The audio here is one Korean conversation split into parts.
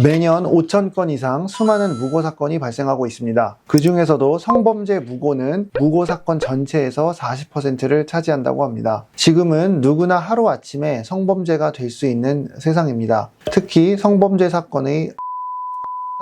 매년 5,000건 이상 수많은 무고 사건이 발생하고 있습니다. 그 중에서도 성범죄 무고는 무고 사건 전체에서 40%를 차지한다고 합니다. 지금은 누구나 하루아침에 성범죄가 될 수 있는 세상입니다. 특히 성범죄 사건의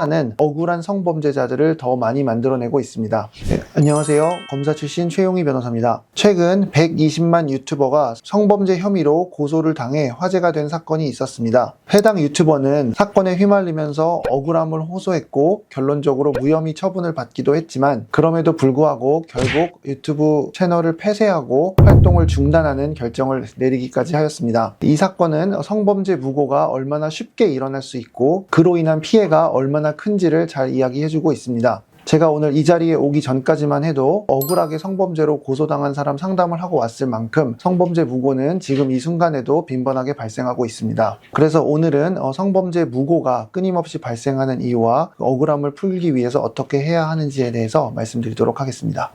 는 억울한 성범죄자들을 더 많이 만들어내고 있습니다. 네, 안녕하세요. 검사 출신 최용희 변호사입니다. 최근 120만 유튜버가 성범죄 혐의로 고소를 당해 화제가 된 사건이 있었습니다. 해당 유튜버는 사건에 휘말리면서 억울함을 호소했고 결론적으로 무혐의 처분을 받기도 했지만 그럼에도 불구하고 결국 유튜브 채널을 폐쇄하고 활동을 중단하는 결정을 내리기까지 하였습니다. 이 사건은 성범죄 무고가 얼마나 쉽게 일어날 수 있고 그로 인한 피해가 얼마나 큰지를 잘 이야기해주고 있습니다. 제가 오늘 이 자리에 오기 전까지만 해도 억울하게 성범죄로 고소당한 사람 상담을 하고 왔을 만큼 성범죄 무고는 지금 이 순간에도 빈번하게 발생하고 있습니다. 그래서 오늘은 성범죄 무고가 끊임없이 발생하는 이유와 억울함을 풀기 위해서 어떻게 해야 하는지에 대해서 말씀드리도록 하겠습니다.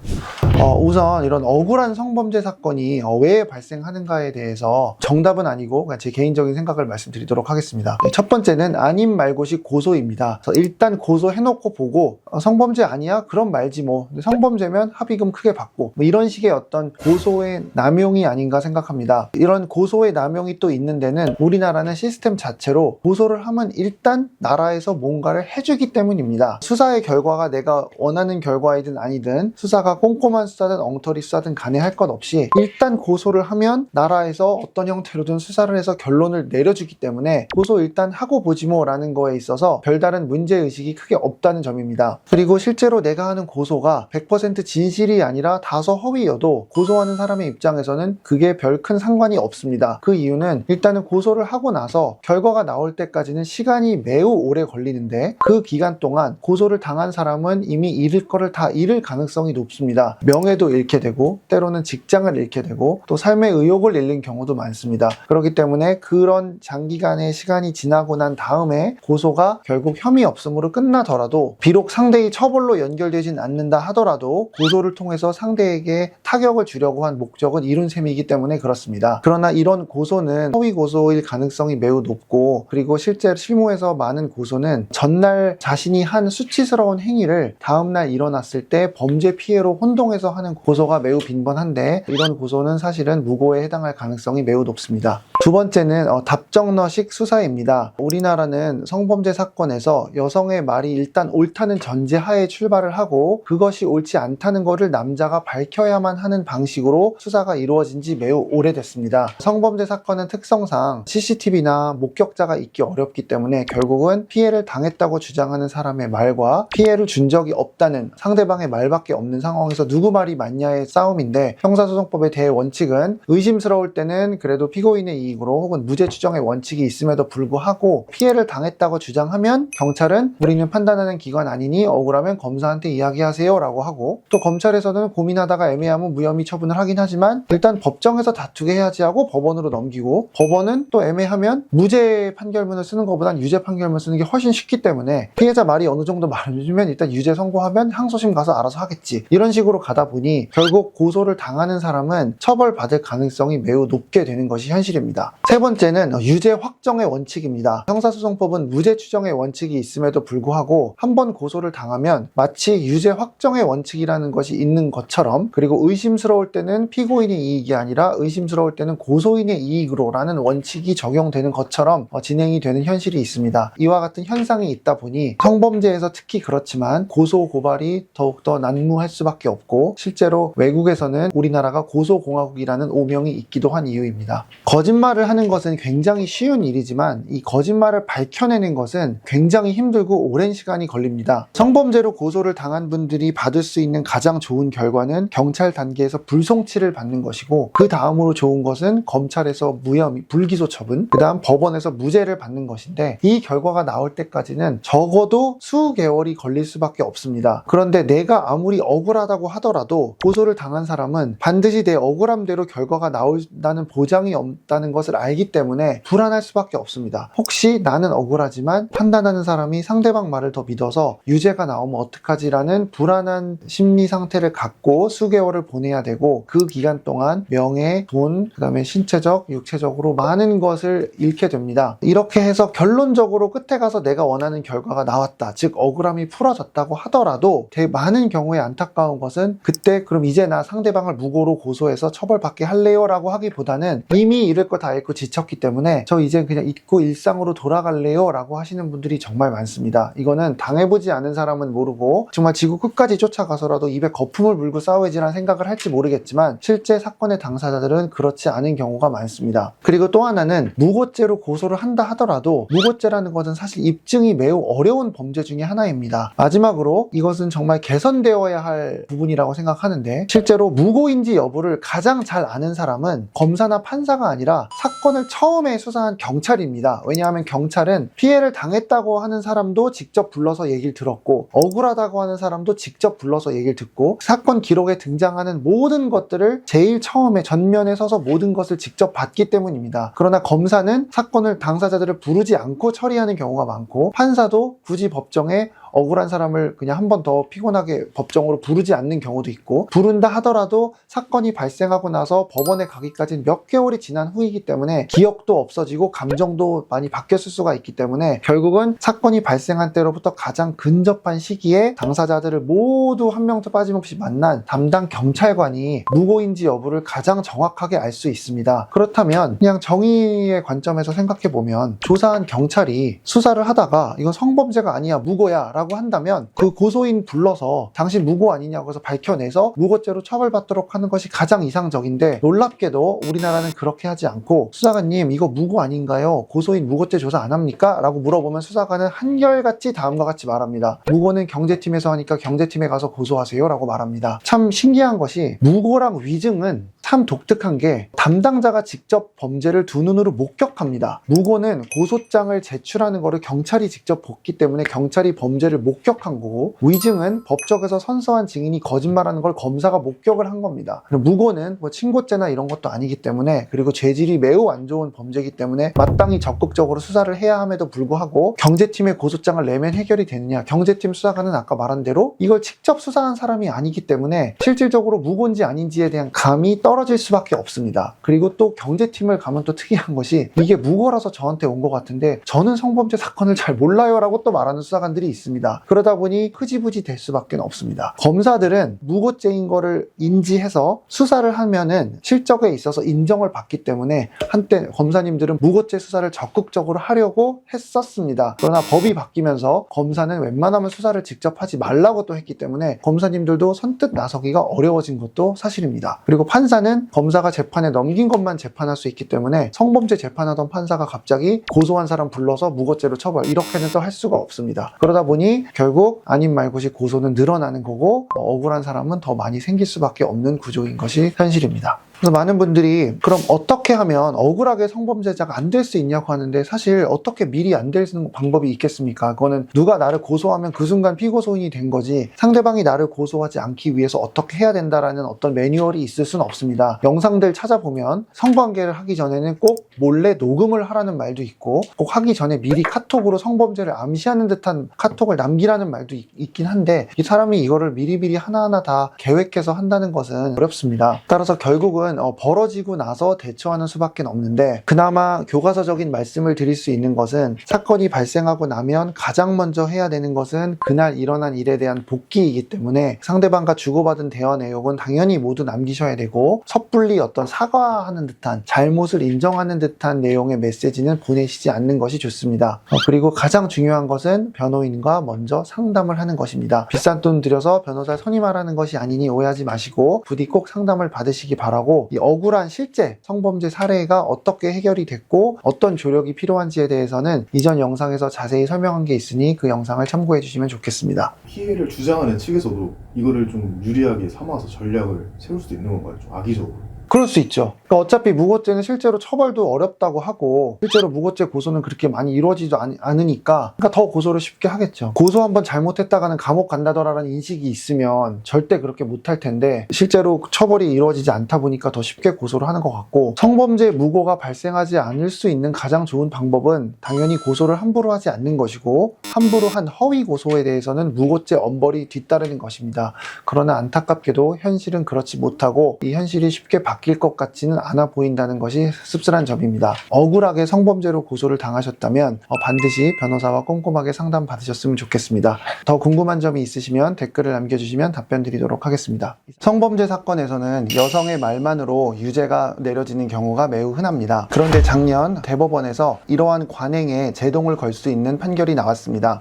우선 이런 억울한 성범죄 사건이 왜 발생하는가에 대해서 정답은 아니고 제 개인적인 생각을 말씀드리도록 하겠습니다. 첫 번째는 아님 말고식 고소입니다. 일단 고소해놓고 보고 성범죄 아니야? 그럼 말지 뭐. 성범죄면 합의금 크게 받고 뭐 이런 식의 어떤 고소의 남용이 아닌가 생각합니다. 이런 고소의 남용이 또 있는 데는 우리나라는 시스템 자체로 고소를 하면 일단 나라에서 뭔가를 해주기 때문입니다. 수사의 결과가 내가 원하는 결과이든 아니든 수사가 꼼꼼한 수사든 엉터리 수사든 간에 할 것 없이 일단 고소를 하면 나라에서 어떤 형태로든 수사를 해서 결론을 내려주기 때문에 고소 일단 하고 보지 뭐 라는 거에 있어서 별다른 문제의식이 크게 없다는 점입니다. 그리고 실제로 내가 하는 고소가 100% 진실이 아니라 다소 허위여도 고소하는 사람의 입장에서는 그게 별 큰 상관이 없습니다. 그 이유는 일단은 고소를 하고 나서 결과가 나올 때까지는 시간이 매우 오래 걸리는데 그 기간 동안 고소를 당한 사람은 이미 잃을 거를 다 잃을 가능성이 높습니다. 명예도 잃게 되고 때로는 직장을 잃게 되고 또 삶의 의욕을 잃는 경우도 많습니다. 그렇기 때문에 그런 장기간의 시간이 지나고 난 다음에 고소가 결국 혐의 없음으로 끝나더라도 비록 상대의 처벌로 연결되진 않는다 하더라도 고소를 통해서 상대에게 타격을 주려고 한 목적은 이룬 셈이기 때문에 그렇습니다. 그러나 이런 고소는 허위 고소일 가능성이 매우 높고 그리고 실제 실무에서 많은 고소는 전날 자신이 한 수치스러운 행위를 다음날 일어났을 때 범죄 피해로 혼동해서 하는 고소가 매우 빈번한데 이런 고소는 사실은 무고에 해당할 가능성이 매우 높습니다. 두 번째는 답정너식 수사입니다. 우리나라는 성범죄 사건에서 여성의 말이 일단 옳다는 전제하에 출발을 하고 그것이 옳지 않다는 것을 남자가 밝혀야만 하는 방식으로 수사가 이루어진 지 매우 오래됐습니다. 성범죄 사건은 특성상 CCTV나 목격자가 있기 어렵기 때문에 결국은 피해를 당했다고 주장하는 사람의 말과 피해를 준 적이 없다는 상대방의 말밖에 없는 상황에서 누구 말이 맞냐의 싸움인데 형사소송법의 대원칙은 의심스러울 때는 그래도 피고인의 이익으로 혹은 무죄 추정의 원칙이 있음에도 불구하고 피해를 당했다고 주장하면 경찰은 우리는 판단하는 기관 아니니 억울하면 검사한테 이야기하세요 라고 하고 또 검찰에서는 고민하다가 애매하면 무혐의 처분을 하긴 하지만 일단 법정에서 다투게 해야지 하고 법원으로 넘기고 법원은 또 애매하면 무죄 판결문을 쓰는 것보단 유죄 판결문 쓰는 게 훨씬 쉽기 때문에 피해자 말이 어느 정도 말해주면 일단 유죄 선고하면 항소심 가서 알아서 하겠지 이런 식으로 가다 보니 결국 고소를 당하는 사람은 처벌받을 가능성이 매우 높게 되는 것이 현실입니다. 세 번째는 유죄 확정의 원칙입니다. 형사소송법은 무죄 추정의 원칙이 있음에도 불구하고 한 번 고소를 당하면 마치 유죄 확정의 원칙이라는 것이 있는 것처럼 그리고 의심스러울 때는 피고인의 이익이 아니라 의심스러울 때는 고소인의 이익으로 라는 원칙이 적용되는 것처럼 진행이 되는 현실이 있습니다. 이와 같은 현상이 있다 보니 성범죄에서 특히 그렇지만 고소 고발이 더욱더 난무할 수밖에 없고 실제로 외국에서는 우리나라가 고소공화국이라는 오명이 있기도 한 이유입니다. 거짓말을 하는 것은 굉장히 쉬운 일이지만 이 거짓말을 밝혀내는 것은 굉장히 힘들고 오랜 시간이 걸립니다. 성범죄로 고소를 당한 분들이 받을 수 있는 가장 좋은 결과는 경찰 단계에서 불송치를 받는 것이고 그 다음으로 좋은 것은 검찰에서 무혐의, 불기소 처분, 그 다음 법원에서 무죄를 받는 것인데 이 결과가 나올 때까지는 적어도 수개월이 걸릴 수밖에 없습니다. 그런데 내가 아무리 억울하다고 하더라도 고소를 당한 사람은 반드시 내 억울함대로 결과가 나온다는 보장이 없다는 것을 알기 때문에 불안할 수밖에 없습니다. 혹시 나는 억울하지만 판단하는 사람이 상대방 말을 더 믿어서 유죄가 나오면 어떡하지라는 불안한 심리 상태를 갖고 수개월을 보내야 되고, 그 기간 동안 명예, 돈, 그 다음에 신체적, 육체적으로 많은 것을 잃게 됩니다. 이렇게 해서 결론적으로 끝에 가서 내가 원하는 결과가 나왔다, 즉 억울함이 풀어졌다고 하더라도 많은 경우에 안타까운 것은 그때 그럼 이제 나 상대방을 무고로 고소해서 처벌받게 할래요? 라고 하기보다는 이미 잃을 거 다 잃고 지쳤기 때문에 저 이제 그냥 잊고 일상으로 돌아갈래요? 라고 하시는 분들이 정말 많습니다. 이거는 당해보지 않은 사람은 모르고 정말 지구 끝까지 쫓아가서라도 입에 거품을 물고 싸워야지라는 생각을 할지 모르겠지만 실제 사건의 당사자들은 그렇지 않은 경우가 많습니다. 그리고 또 하나는 무고죄로 고소를 한다 하더라도 무고죄라는 것은 사실 입증이 매우 어려운 범죄 중에 하나입니다. 마지막으로 이것은 정말 개선되어야 할 부분이라고 생각하는데, 실제로 무고인지 여부를 가장 잘 아는 사람은 검사나 판사가 아니라 사건을 처음에 수사한 경찰입니다. 왜냐하면 경찰은 피해를 당했다고 하는 사람도 직접 불러서 얘기를 들었고, 억울하다고 하는 사람도 직접 불러서 얘기를 듣고, 사건 기록에 등장하는 모든 것들을 제일 처음에 전면에 서서 모든 것을 직접 봤기 때문입니다. 그러나 검사는 사건을 당사자들을 부르지 않고 처리하는 경우가 많고, 판사도 굳이 법정에 억울한 사람을 그냥 한 번 더 피곤하게 법정으로 부르지 않는 경우도 있고, 부른다 하더라도 사건이 발생하고 나서 법원에 가기까지는 몇 개월이 지난 후이기 때문에 기억도 없어지고 감정도 많이 바뀌었을 수가 있기 때문에 결국은 사건이 발생한 때로부터 가장 근접한 시기에 당사자들을 모두 한 명도 빠짐없이 만난 담당 경찰관이 무고인지 여부를 가장 정확하게 알 수 있습니다. 그렇다면 그냥 정의의 관점에서 생각해보면 조사한 경찰이 수사를 하다가 이건 성범죄가 아니야, 무고야 라고 한다면 그 고소인 불러서 당신 무고 아니냐고 해서 밝혀내서 무고죄로 처벌받도록 하는 것이 가장 이상적인데, 놀랍게도 우리나라는 그렇게 하지 않고 수사관님 이거 무고 아닌가요? 고소인 무고죄 조사 안 합니까? 라고 물어보면 수사관은 한결같이 다음과 같이 말합니다. 무고는 경제팀에서 하니까 경제팀에 가서 고소하세요 라고 말합니다. 참 신기한 것이 무고랑 위증은 참 독특한 게 담당자가 직접 범죄를 두 눈으로 목격합니다. 무고는 고소장을 제출하는 거를 경찰이 직접 봤기 때문에 경찰이 범죄를 목격한 거고, 위증은 법정에서 선서한 증인이 거짓말하는 걸 검사가 목격을 한 겁니다. 무고는 뭐 친고죄나 이런 것도 아니기 때문에, 그리고 죄질이 매우 안 좋은 범죄이기 때문에 마땅히 적극적으로 수사를 해야 함에도 불구하고 경제팀에 고소장을 내면 해결이 되느냐, 경제팀 수사관은 아까 말한 대로 이걸 직접 수사한 사람이 아니기 때문에 실질적으로 무고인지 아닌지에 대한 감이 떨어질 수밖에 없습니다. 그리고 또 경제팀을 가면 또 특이한 것이 이게 무고라서 저한테 온 것 같은데 저는 성범죄 사건을 잘 몰라요 라고 또 말하는 수사관들이 있습니다. 그러다 보니 흐지부지 될 수밖에 없습니다. 검사들은 무고죄인 거를 인지해서 수사를 하면은 실적에 있어서 인정을 받기 때문에 한때 검사님들은 무고죄 수사를 적극적으로 하려고 했었습니다. 그러나 법이 바뀌면서 검사는 웬만하면 수사를 직접 하지 말라고 또 했기 때문에 검사님들도 선뜻 나서기가 어려워진 것도 사실입니다. 그리고 판사는 검사가 재판에 넘긴 것만 재판할 수 있기 때문에 성범죄 재판하던 판사가 갑자기 고소한 사람 불러서 무고죄로 처벌, 이렇게는 또 할 수가 없습니다. 그러다 보니 결국 아닌 말고시 고소는 늘어나는 거고, 억울한 사람은 더 많이 생길 수밖에 없는 구조인 것이 현실입니다. 그래서 많은 분들이 그럼 어떻게 하면 억울하게 성범죄자가 안 될 수 있냐고 하는데, 사실 어떻게 미리 안 되는 방법이 있겠습니까? 그거는 누가 나를 고소하면 그 순간 피고소인이 된 거지, 상대방이 나를 고소하지 않기 위해서 어떻게 해야 된다라는 어떤 매뉴얼이 있을 수는 없습니다. 영상들 찾아보면 성관계를 하기 전에는 꼭 몰래 녹음을 하라는 말도 있고, 꼭 하기 전에 미리 카톡으로 성범죄를 암시하는 듯한 카톡을 남기라는 말도 있긴 한데, 이 사람이 이거를 미리미리 하나하나 다 계획해서 한다는 것은 어렵습니다. 따라서 결국은 벌어지고 나서 대처하는 수밖에 없는데, 그나마 교과서적인 말씀을 드릴 수 있는 것은 사건이 발생하고 나면 가장 먼저 해야 되는 것은 그날 일어난 일에 대한 복귀이기 때문에 상대방과 주고받은 대화 내용은 당연히 모두 남기셔야 되고, 섣불리 어떤 사과하는 듯한, 잘못을 인정하는 듯한 내용의 메시지는 보내시지 않는 것이 좋습니다. 그리고 가장 중요한 것은 변호인과 먼저 상담을 하는 것입니다. 비싼 돈 들여서 변호사를 선임하라는 것이 아니니 오해하지 마시고 부디 꼭 상담을 받으시기 바라고, 이 억울한 실제 성범죄 사례가 어떻게 해결이 됐고 어떤 조력이 필요한지에 대해서는 이전 영상에서 자세히 설명한 게 있으니 그 영상을 참고해 주시면 좋겠습니다. 피해를 주장하는 측에서도 이거를 좀 유리하게 삼아서 전략을 세울 수도 있는 건가요? 좀 악의적으로? 그럴 수 있죠. 그러니까 어차피 무고죄는 실제로 처벌도 어렵다고 하고 실제로 무고죄 고소는 그렇게 많이 이루어지지 않으니까 그러니까 더 고소를 쉽게 하겠죠. 고소 한번 잘못했다가는 감옥 간다더라라는 인식이 있으면 절대 그렇게 못할 텐데 실제로 처벌이 이루어지지 않다 보니까 더 쉽게 고소를 하는 것 같고, 성범죄 무고가 발생하지 않을 수 있는 가장 좋은 방법은 당연히 고소를 함부로 하지 않는 것이고, 함부로 한 허위 고소에 대해서는 무고죄 엄벌이 뒤따르는 것입니다. 그러나 안타깝게도 현실은 그렇지 못하고 이 현실이 쉽게 바뀔 것 같지는 않아 보인다는 것이 씁쓸한 점입니다. 억울하게 성범죄로 고소를 당하셨다면 반드시 변호사와 꼼꼼하게 상담 받으셨으면 좋겠습니다. 더 궁금한 점이 있으시면 댓글을 남겨주시면 답변 드리도록 하겠습니다. 성범죄 사건에서는 여성의 말만으로 유죄가 내려지는 경우가 매우 흔합니다. 그런데 작년 대법원에서 이러한 관행에 제동을 걸 수 있는 판결이 나왔습니다.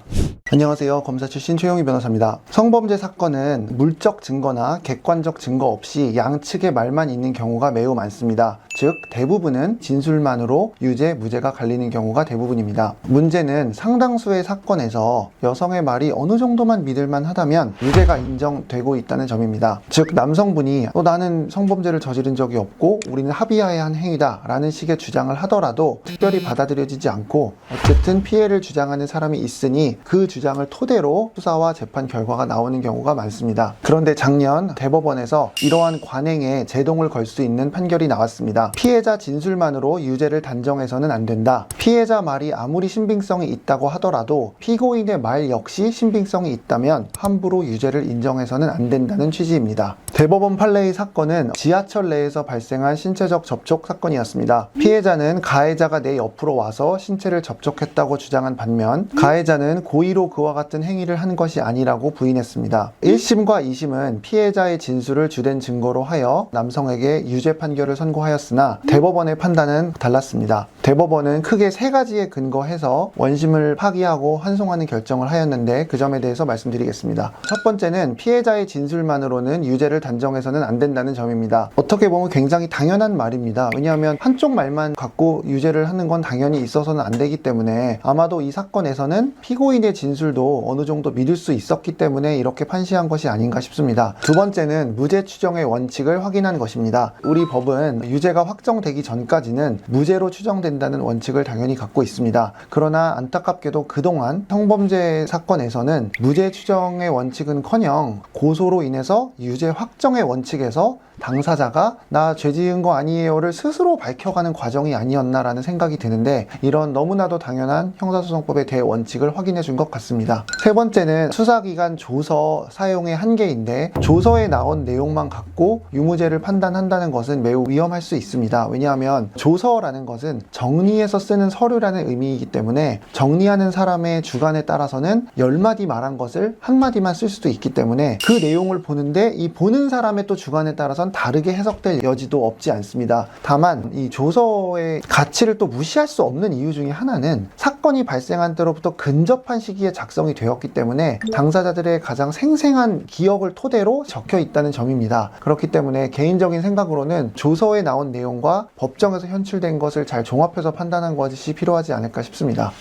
안녕하세요. 검사 출신 최용희 변호사입니다. 성범죄 사건은 물적 증거나 객관적 증거 없이 양측의 말만 있는 경우가 매우 많습니다. 즉 대부분은 진술만으로 유죄, 무죄가 갈리는 경우가 대부분입니다. 문제는 상당수의 사건에서 여성의 말이 어느 정도만 믿을만 하다면 유죄가 인정되고 있다는 점입니다. 즉 남성분이 나는 성범죄를 저지른 적이 없고 우리는 합의하에 한 행위다 라는 식의 주장을 하더라도 특별히 받아들여지지 않고 어쨌든 피해를 주장하는 사람이 있으니 그 주장을 토대로 수사와 재판 결과가 나오는 경우가 많습니다. 그런데 작년 대법원에서 이러한 관행에 제동을 걸 수 있는 판결이 나왔습니다. 피해자 진술만으로 유죄를 단정해서는 안 된다. 피해자 말이 아무리 신빙성이 있다고 하더라도 피고인의 말 역시 신빙성이 있다면 함부로 유죄를 인정해서는 안 된다는 취지입니다. 대법원 판례의 사건은 지하철 내에서 발생한 신체적 접촉 사건이었습니다. 피해자는 가해자가 내 옆으로 와서 신체를 접촉했다고 주장한 반면 가해자는 고의로 그와 같은 행위를 한 것이 아니라고 부인했습니다. 1심과 2심은 피해자의 진술을 주된 증거로 하여 남성에게 유죄 판결을 선고하였으나 대법원의 판단은 달랐습니다. 대법원은 크게 세 가지에 근거해서 원심을 파기하고 환송하는 결정을 하였는데 그 점에 대해서 말씀드리겠습니다. 첫 번째는 피해자의 진술만으로는 유죄를 단정해서는 안 된다는 점입니다. 어떻게 보면 굉장히 당연한 말입니다. 왜냐하면 한쪽 말만 갖고 유죄를 하는 건 당연히 있어서는 안 되기 때문에 아마도 이 사건에서는 피고인의 진술도 어느 정도 믿을 수 있었기 때문에 이렇게 판시한 것이 아닌가 싶습니다. 두 번째는 무죄 추정의 원칙을 확인한 것입니다. 우리 법은 유죄가 확정되기 전까지는 무죄로 추정된다는 원칙을 당연히 갖고 있습니다. 그러나 안타깝게도 그동안 성범죄 사건에서는 무죄 추정의 원칙은커녕 고소로 인해서 유죄 확정의 원칙에서 당사자가 나 죄 지은 거 아니에요를 스스로 밝혀가는 과정이 아니었나라는 생각이 드는데, 이런 너무나도 당연한 형사소송법의 대원칙을 확인해 준 것 같습니다. 세 번째는 수사기관 조서 사용의 한계인데, 조서에 나온 내용만 갖고 유무죄를 판단한다는 것은 매우 위험할 수 있습니다. 왜냐하면 조서라는 것은 정리해서 쓰는 서류라는 의미이기 때문에 정리하는 사람의 주관에 따라서는 10마디 말한 것을 한마디만 쓸 수도 있기 때문에 그 내용을 보는데 이 보는 사람의 또 주관에 따라서 다르게 해석될 여지도 없지 않습니다. 다만 이 조서의 가치를 또 무시할 수 없는 이유 중에 하나는 사건이 발생한 때로부터 근접한 시기에 작성이 되었기 때문에 당사자들의 가장 생생한 기억을 토대로 적혀 있다는 점입니다. 그렇기 때문에 개인적인 생각으로는 조서에 나온 내용과 법정에서 현출된 것을 잘 종합해서 판단한 것이 필요하지 않을까 싶습니다.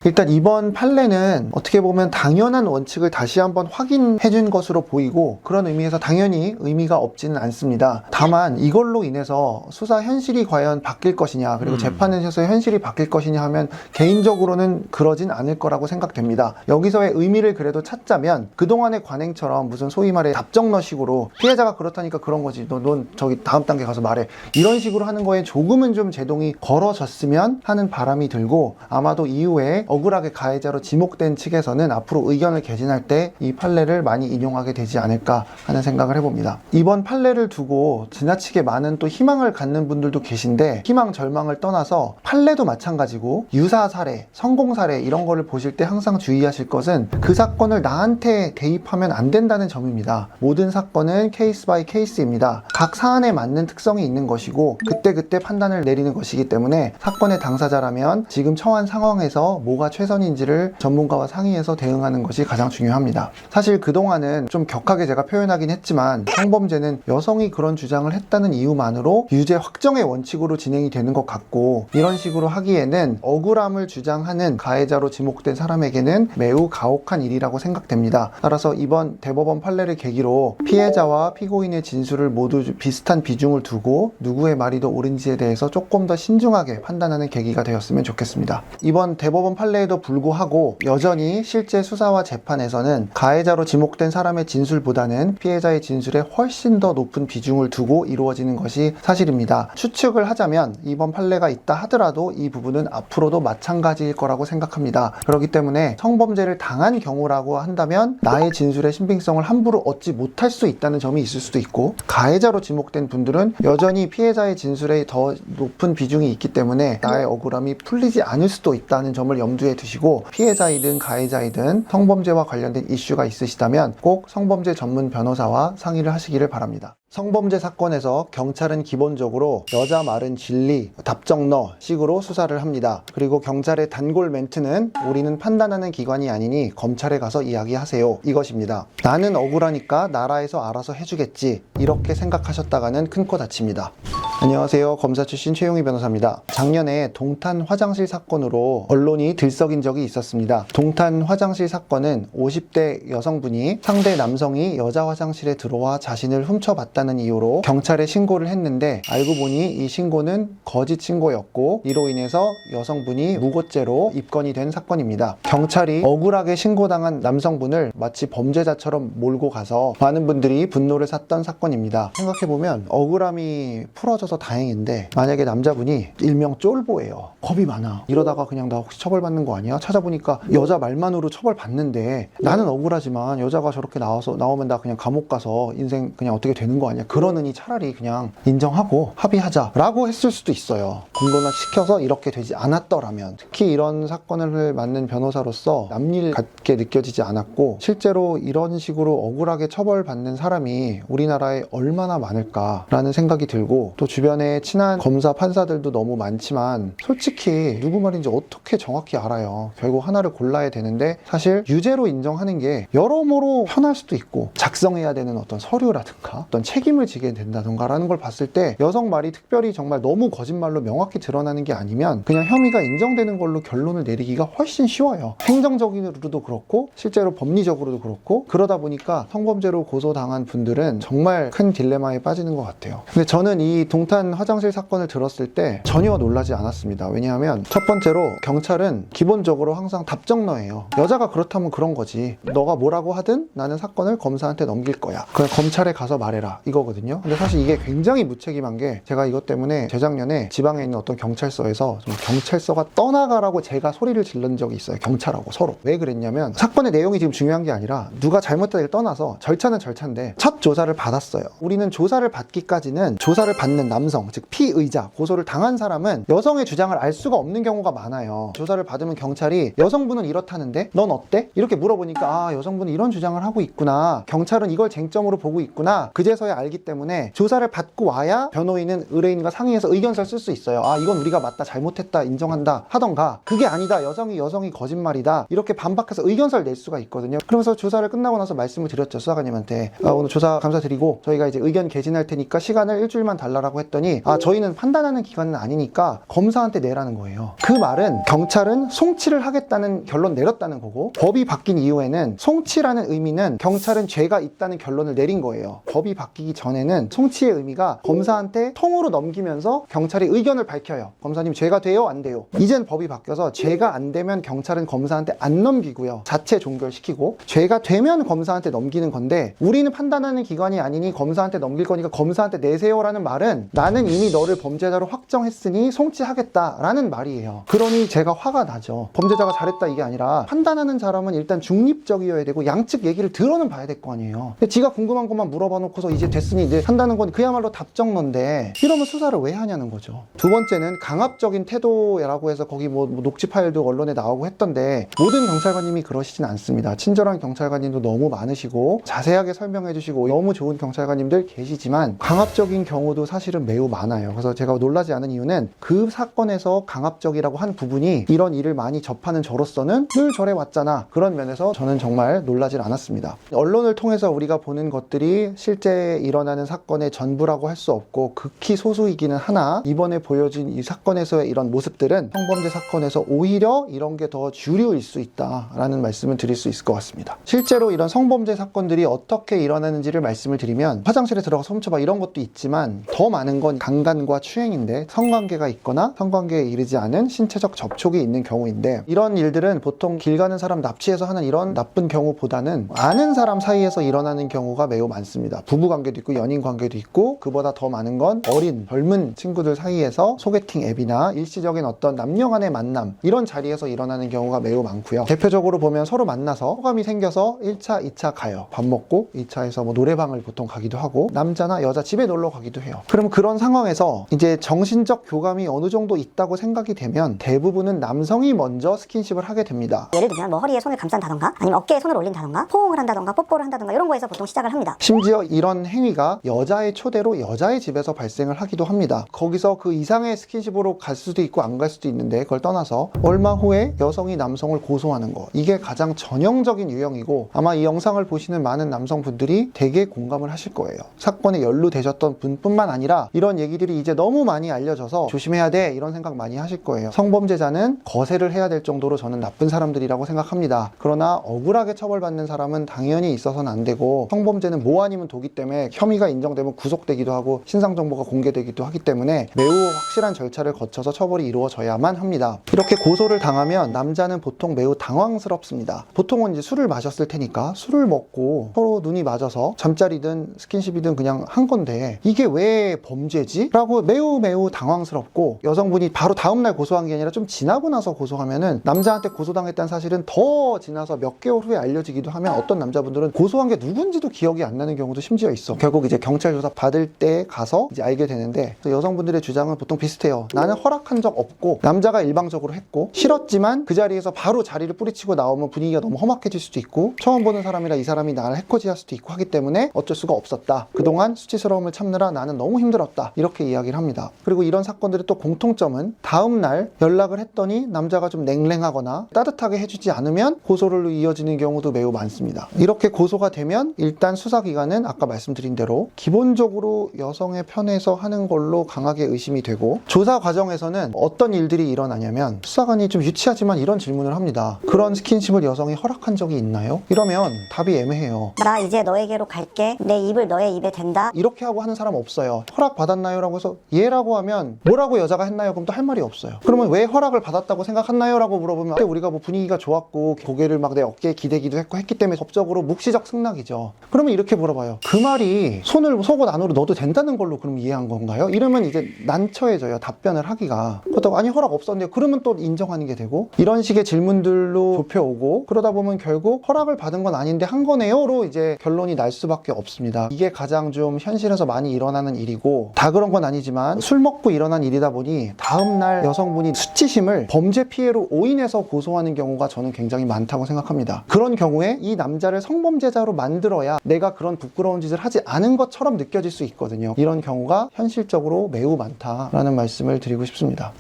일단 이번 판례는 어떻게 보면 당연한 원칙을 다시 한번 확인해 준 것으로 보이고, 그런 의미에서 당연히 의미가 없지는 않습니다. 다만 이걸로 인해서 수사 현실이 과연 바뀔 것이냐, 그리고 재판에서 현실이 바뀔 것이냐 하면 개인적으로는 그러진 않을 거라고 생각됩니다. 여기서의 의미를 그래도 찾자면 그동안의 관행처럼 무슨 소위 말해 답정너식으로 피해자가 그렇다니까 그런 거지, 넌 저기 다음 단계 가서 말해, 이런 식으로 하는 거에 조금은 좀 제동이 걸어졌으면 하는 바람이 들고, 아마도 이후에 억울하게 가해자로 지목된 측에서는 앞으로 의견을 개진할 때 이 판례를 많이 인용하게 되지 않을까 하는 생각을 해봅니다. 이번 판례를 두고 지나치게 많은 또 희망을 갖는 분들도 계신데, 희망 절망을 떠나서 판례도 마찬가지고 유사 사례, 성공 사례 이런 거를 보실 때 항상 주의하실 것은 그 사건을 나한테 대입하면 안 된다는 점입니다. 모든 사건은 케이스 바이 케이스입니다. 각 사안에 맞는 특성이 있는 것이고 그때그때 판단을 내리는 것이기 때문에 사건의 당사자라면 지금 처한 상황에서 뭐가 뭐가 최선인지를 전문가와 상의해서 대응하는 것이 가장 중요합니다. 사실 그동안은 좀 격하게 제가 표현하긴 했지만 성범죄는 여성이 그런 주장을 했다는 이유만으로 유죄 확정의 원칙으로 진행이 되는 것 같고, 이런 식으로 하기에는 억울함을 주장하는 가해자로 지목된 사람에게는 매우 가혹한 일이라고 생각됩니다. 따라서 이번 대법원 판례를 계기로 피해자와 피고인의 진술을 모두 비슷한 비중을 두고 누구의 말이 더 옳은지에 대해서 조금 더 신중하게 판단하는 계기가 되었으면 좋겠습니다. 이번 대법원 판례에도 불구하고 여전히 실제 수사와 재판에서는 가해자로 지목된 사람의 진술보다는 피해자의 진술에 훨씬 더 높은 비중을 두고 이루어지는 것이 사실입니다. 추측을 하자면 이번 판례가 있다 하더라도 이 부분은 앞으로도 마찬가지일 거라고 생각합니다. 그렇기 때문에 성범죄를 당한 경우라고 한다면 나의 진술의 신빙성을 함부로 얻지 못할 수 있다는 점이 있을 수도 있고, 가해자로 지목된 분들은 여전히 피해자의 진술에 더 높은 비중이 있기 때문에 나의 억울함이 풀리지 않을 수도 있다는 점을 염두에 두시고, 피해자이든 가해자이든 성범죄와 관련된 이슈가 있으시다면 꼭 성범죄 전문 변호사와 상의를 하시기를 바랍니다. 성범죄 사건에서 경찰은 기본적으로 여자 말은 진리, 답정 너 식으로 수사를 합니다. 그리고 경찰의 단골 멘트는 우리는 판단하는 기관이 아니니 검찰에 가서 이야기하세요, 이것입니다. 나는 억울하니까 나라에서 알아서 해주겠지, 이렇게 생각하셨다가는 큰 코 다칩니다. 안녕하세요. 검사 출신 최용희 변호사입니다. 작년에 동탄 화장실 사건으로 언론이 들썩인 적이 있었습니다. 동탄 화장실 사건은 50대 여성분이 상대 남성이 여자 화장실에 들어와 자신을 훔쳐봤다는 이유로 경찰에 신고를 했는데, 알고 보니 이 신고는 거짓 신고였고 이로 인해서 여성분이 무고죄로 입건이 된 사건입니다. 경찰이 억울하게 신고당한 남성분을 마치 범죄자처럼 몰고 가서 많은 분들이 분노를 샀던 사건입니다. 생각해보면 억울함이 풀어져서 다행인데, 만약에 남자분이 일명 쫄보예요. 겁이 많아. 이러다가 그냥 나 혹시 처벌받는 거 아니야? 찾아보니까 여자 말만으로 처벌받는데 나는 억울하지만 여자가 저렇게 나오면 나 그냥 감옥 가서 인생 그냥 어떻게 되는 거 아니야? 그러느니 차라리 그냥 인정하고 합의하자라고 했을 수도 있어요. 공론화 시켜서 이렇게 되지 않았더라면. 특히 이런 사건을 맡는 변호사로서 남일 같게 느껴지지 않았고, 실제로 이런 식으로 억울하게 처벌받는 사람이 우리나라에 얼마나 많을까라는 생각이 들고, 또 주변에 친한 검사 판사들도 너무 많지만 솔직히 누구 말인지 어떻게 정확히 알아요. 결국 하나를 골라야 되는데, 사실 유죄로 인정하는 게 여러모로 편할 수도 있고, 작성해야 되는 어떤 서류라든가 어떤 책임을 지게 된다든가 라는 걸 봤을 때 여성 말이 특별히 정말 너무 거짓말로 명확히 드러나는 게 아니면 그냥 혐의가 인정되는 걸로 결론을 내리기가 훨씬 쉬워요. 행정적으로도 그렇고 실제로 법리적으로도 그렇고. 그러다 보니까 성범죄로 고소당한 분들은 정말 큰 딜레마에 빠지는 것 같아요. 근데 저는 이 동탄 화장실 사건을 들었을 때 전혀 놀라지 않았습니다. 왜냐하면 첫 번째로 경찰은 기본적으로 항상 답정너예요. 여자가 그렇다면 그런 거지, 너가 뭐라고 하든 나는 사건을 검사한테 넘길 거야, 그냥 검찰에 가서 말해라, 이거거든요. 근데 사실 이게 굉장히 무책임한 게, 제가 이것 때문에 재작년에 지방에 있는 어떤 경찰서에서 좀 경찰서가 떠나가라고 제가 소리를 지른 적이 있어요. 경찰하고 서로. 왜 그랬냐면, 사건의 내용이 지금 중요한 게 아니라 누가 잘못했다를 떠나서 절차는 절차인데 첫 조사를 받았어요. 우리는 조사를 받기까지는 조사를 받는 남성, 즉 피의자, 고소를 당한 사람은 여성의 주장을 알 수가 없는 경우가 많아요. 조사를 받으면 경찰이 여성분은 이렇다는데 넌 어때? 이렇게 물어보니까 아, 여성분은 이런 주장을 하고 있구나, 경찰은 이걸 쟁점으로 보고 있구나, 그제서야 알기 때문에 조사를 받고 와야 변호인은 의뢰인과 상의해서 의견서를 쓸 수 있어요. 아, 이건 우리가 맞다, 잘못했다, 인정한다 하던가, 그게 아니다, 여성이 거짓말이다, 이렇게 반박해서 의견서를 낼 수가 있거든요. 그러면서 조사를 끝나고 나서 말씀을 드렸죠, 수사관님한테. 오늘 조사 감사드리고 저희가 이제 의견 개진할 테니까 시간을 일주일만 달라고 했더니, 저희는 판단하는 기관은 아니니까 검사한테 내라는 거예요. 그 말은 경찰은 송치를 하겠다는 결론 내렸다는 거고, 법이 바뀐 이후에는 송치라는 의미는 경찰은 죄가 있다는 결론을 내린 거예요. 법이 바뀌기 전에는 송치의 의미가 검사한테 통으로 넘기면서 경찰이 의견을 밝혀요. 검사님 죄가 돼요? 안 돼요? 이젠 법이 바뀌어서 죄가 안 되면 경찰은 검사한테 안 넘기고요, 자체 종결시키고, 죄가 되면 검사한테 넘기는 건데, 우리는 판단하는 기관이 아니니 검사한테 넘길 거니까 검사한테 내세요라는 말은 나는 이미 너를 범죄자로 확정했으니 송치하겠다라는 말이에요. 그러니 제가 화가 나죠. 범죄자가 잘했다 이게 아니라, 판단하는 사람은 일단 중립적이어야 되고 양측 얘기를 들어는 봐야 될 거 아니에요. 근데 지가 궁금한 것만 물어봐 놓고서 이제 됐으니 이제 한다는 건 그야말로 답정너인데 이러면 수사를 왜 하냐는 거죠. 두 번째는 강압적인 태도라고 해서 거기 뭐 녹취 파일도 언론에 나오고 했던데 모든 경찰관님이 그러시진 않습니다. 친절한 경찰관님도 너무 많으시고 자세하게 설명해 주시고 너무 좋은 경찰관님들 계시지만 강압적인 경우도 사실은 매우 많아요. 그래서 제가 놀라지 않은 이유는 그 사건에서 강압적이라고 한 부분이 이런 일을 많이 접하는 저로서는 늘 저래 왔잖아. 그런 면에서 저는 정말 놀라질 않았습니다. 언론을 통해서 우리가 보는 것들이 실제 일어나는 사건의 전부라고 할 수 없고 극히 소수이기는 하나 이번에 보여진 이 사건에서의 이런 모습들은 성범죄 사건에서 오히려 이런 게 더 주류일 수 있다라는 말씀을 드릴 수 있을 것 같습니다. 실제로 이런 성범죄 사건들이 어떻게 일어나는지를 말씀을 드리면 화장실에 들어가서 훔쳐봐 이런 것도 있지만 더 많은 건 강간과 추행인데 성관계가 있거나 성관계에 이르지 않은 신체적 접촉이 있는 경우인데 이런 일들은 보통 길 가는 사람 납치해서 하는 이런 나쁜 경우보다는 아는 사람 사이에서 일어나는 경우가 매우 많습니다. 부부관계도 있고 연인관계도 있고 그보다 더 많은 건 어린 젊은 친구들 사이에서 소개팅 앱이나 일시적인 어떤 남녀 간의 만남 이런 자리에서 일어나는 경우가 매우 많고요. 대표적으로 보면 서로 만나서 호감이 생겨서 1차, 2차 가요. 밥 먹고 2차에서 뭐 노래방을 보통 가기도 하고 남자나 여자 집에 놀러 가기도 해요. 그럼 그런 상황에서 이제 정신적 교감이 어느 정도 있다고 생각이 되면 대부분은 남성이 먼저 스킨십을 하게 됩니다. 예를 들면 뭐 허리에 손을 감싼다던가 아니면 어깨에 손을 올린다던가 포옹을 한다던가 뽀뽀를 한다던가 이런 거에서 보통 시작을 합니다. 심지어 이런 행위가 여자의 초대로 여자의 집에서 발생을 하기도 합니다. 거기서 그 이상의 스킨십으로 갈 수도 있고 안 갈 수도 있는데 그걸 떠나서 얼마 후에 여성이 남성을 고소하는 것 이게 가장 전형적인 유형이고 아마 이 영상을 보시는 많은 남성분들이 되게 공감을 하실 거예요. 사건에 연루되셨던 분뿐만 아니라 이런 얘기들이 이제 너무 많이 알려져서 조심해야 돼 이런 생각 많이 하실 거예요. 성범죄자는 거세를 해야 될 정도로 저는 나쁜 사람들이라고 생각합니다. 그러나 억울하게 처벌받는 사람은 당연히 있어서는 안 되고 성범죄는 뭐 아니면 도기 때문에 혐의가 인정되면 구속되기도 하고 신상정보가 공개되기도 하기 때문에 매우 확실한 절차를 거쳐서 처벌이 이루어져야만 합니다. 이렇게 고소를 당하면 남자는 보통 매우 당황스럽습니다. 보통은 이제 술을 마셨을 테니까 술을 먹고 서로 눈이 맞아서 잠자리든 스킨십이든 그냥 한 건데 이게 왜 범죄지? 라고 매우 당황스럽고 여성분이 바로 다음날 고소한 게 아니라 좀 지나고 나서 고소하면은 남자한테 고소당했다는 사실은 더 지나서 몇 개월 후에 알려지기도 하면 어떤 남자분들은 고소한 게 누군지도 기억이 안 나는 경우도 심지어 있어. 결국 이제 경찰 조사 받을 때 가서 이제 알게 되는데 여성분들의 주장은 보통 비슷해요. 나는 허락한 적 없고 남자가 일방적으로 했고 싫었지만 그 자리에서 바로 자리를 뿌리치고 나오면 분위기가 너무 험악해질 수도 있고 처음 보는 사람이라 이 사람이 나를 해코지할 수도 있고 하기 때문에 어쩔 수가 없었다. 그동안 수치스러움을 참느라 나는 너무 힘들었다. 이렇게 이야기를 합니다. 그리고 이런 사건들의 또 공통점은 다음날 연락을 했더니 남자가 좀 냉랭하거나 따뜻하게 해주지 않으면 고소로 이어지는 경우도 매우 많습니다. 이렇게 고소가 되면 일단 수사기관은 아까 말씀드린 대로 기본적으로 여성의 편에서 하는 걸로 강하게 의심이 되고 조사 과정에서는 어떤 일들이 일어나냐면 수사관이 좀 유치하지만 이런 질문을 합니다. 그런 스킨십을 여성이 허락한 적이 있나요? 이러면 답이 애매해요. 나 이제 너에게로 갈게. 내 입을 너의 입에 댄다. 이렇게 하고 하는 사람 없어요. 허락 받았나요? 라고 해서 예라고 하면 뭐라고 여자가 했나요? 그럼 또 할 말이 없어요. 그러면 왜 허락을 받았다고 생각했나요? 라고 물어보면 그때 우리가 뭐 분위기가 좋았고 고개를 막 내 어깨에 기대기도 했고 했기 때문에 법적으로 묵시적 승낙이죠. 그러면 이렇게 물어봐요. 그 말이 손을 속옷 안으로 넣어도 된다는 걸로 그럼 이해한 건가요? 이러면 이제 난처해져요. 답변을 하기가. 그렇다고 아니 허락 없었는데 그러면 또 인정하는 게 되고 이런 식의 질문들로 좁혀오고 그러다 보면 결국 허락을 받은 건 아닌데 한 거네요로 이제 결론이 날 수밖에 없습니다. 이게 가장 좀 현실에서 많이 일어나는 일이고 다 그런 건 아니지만 술 먹고 일어난 일이다 보니 다음날 여성분이 수치심을 범죄 피해로 오인해서 고소하는 경우가 저는 굉장히 많다고 생각합니다. 그런 경우에 이 남자를 성범죄자로 만들어야 내가 그런 부끄러운 짓을 하지 않은 것처럼 느껴질 수 있거든요. 이런 경우가 현실적으로 매우 많다라는 말씀을 드리고 싶습니다.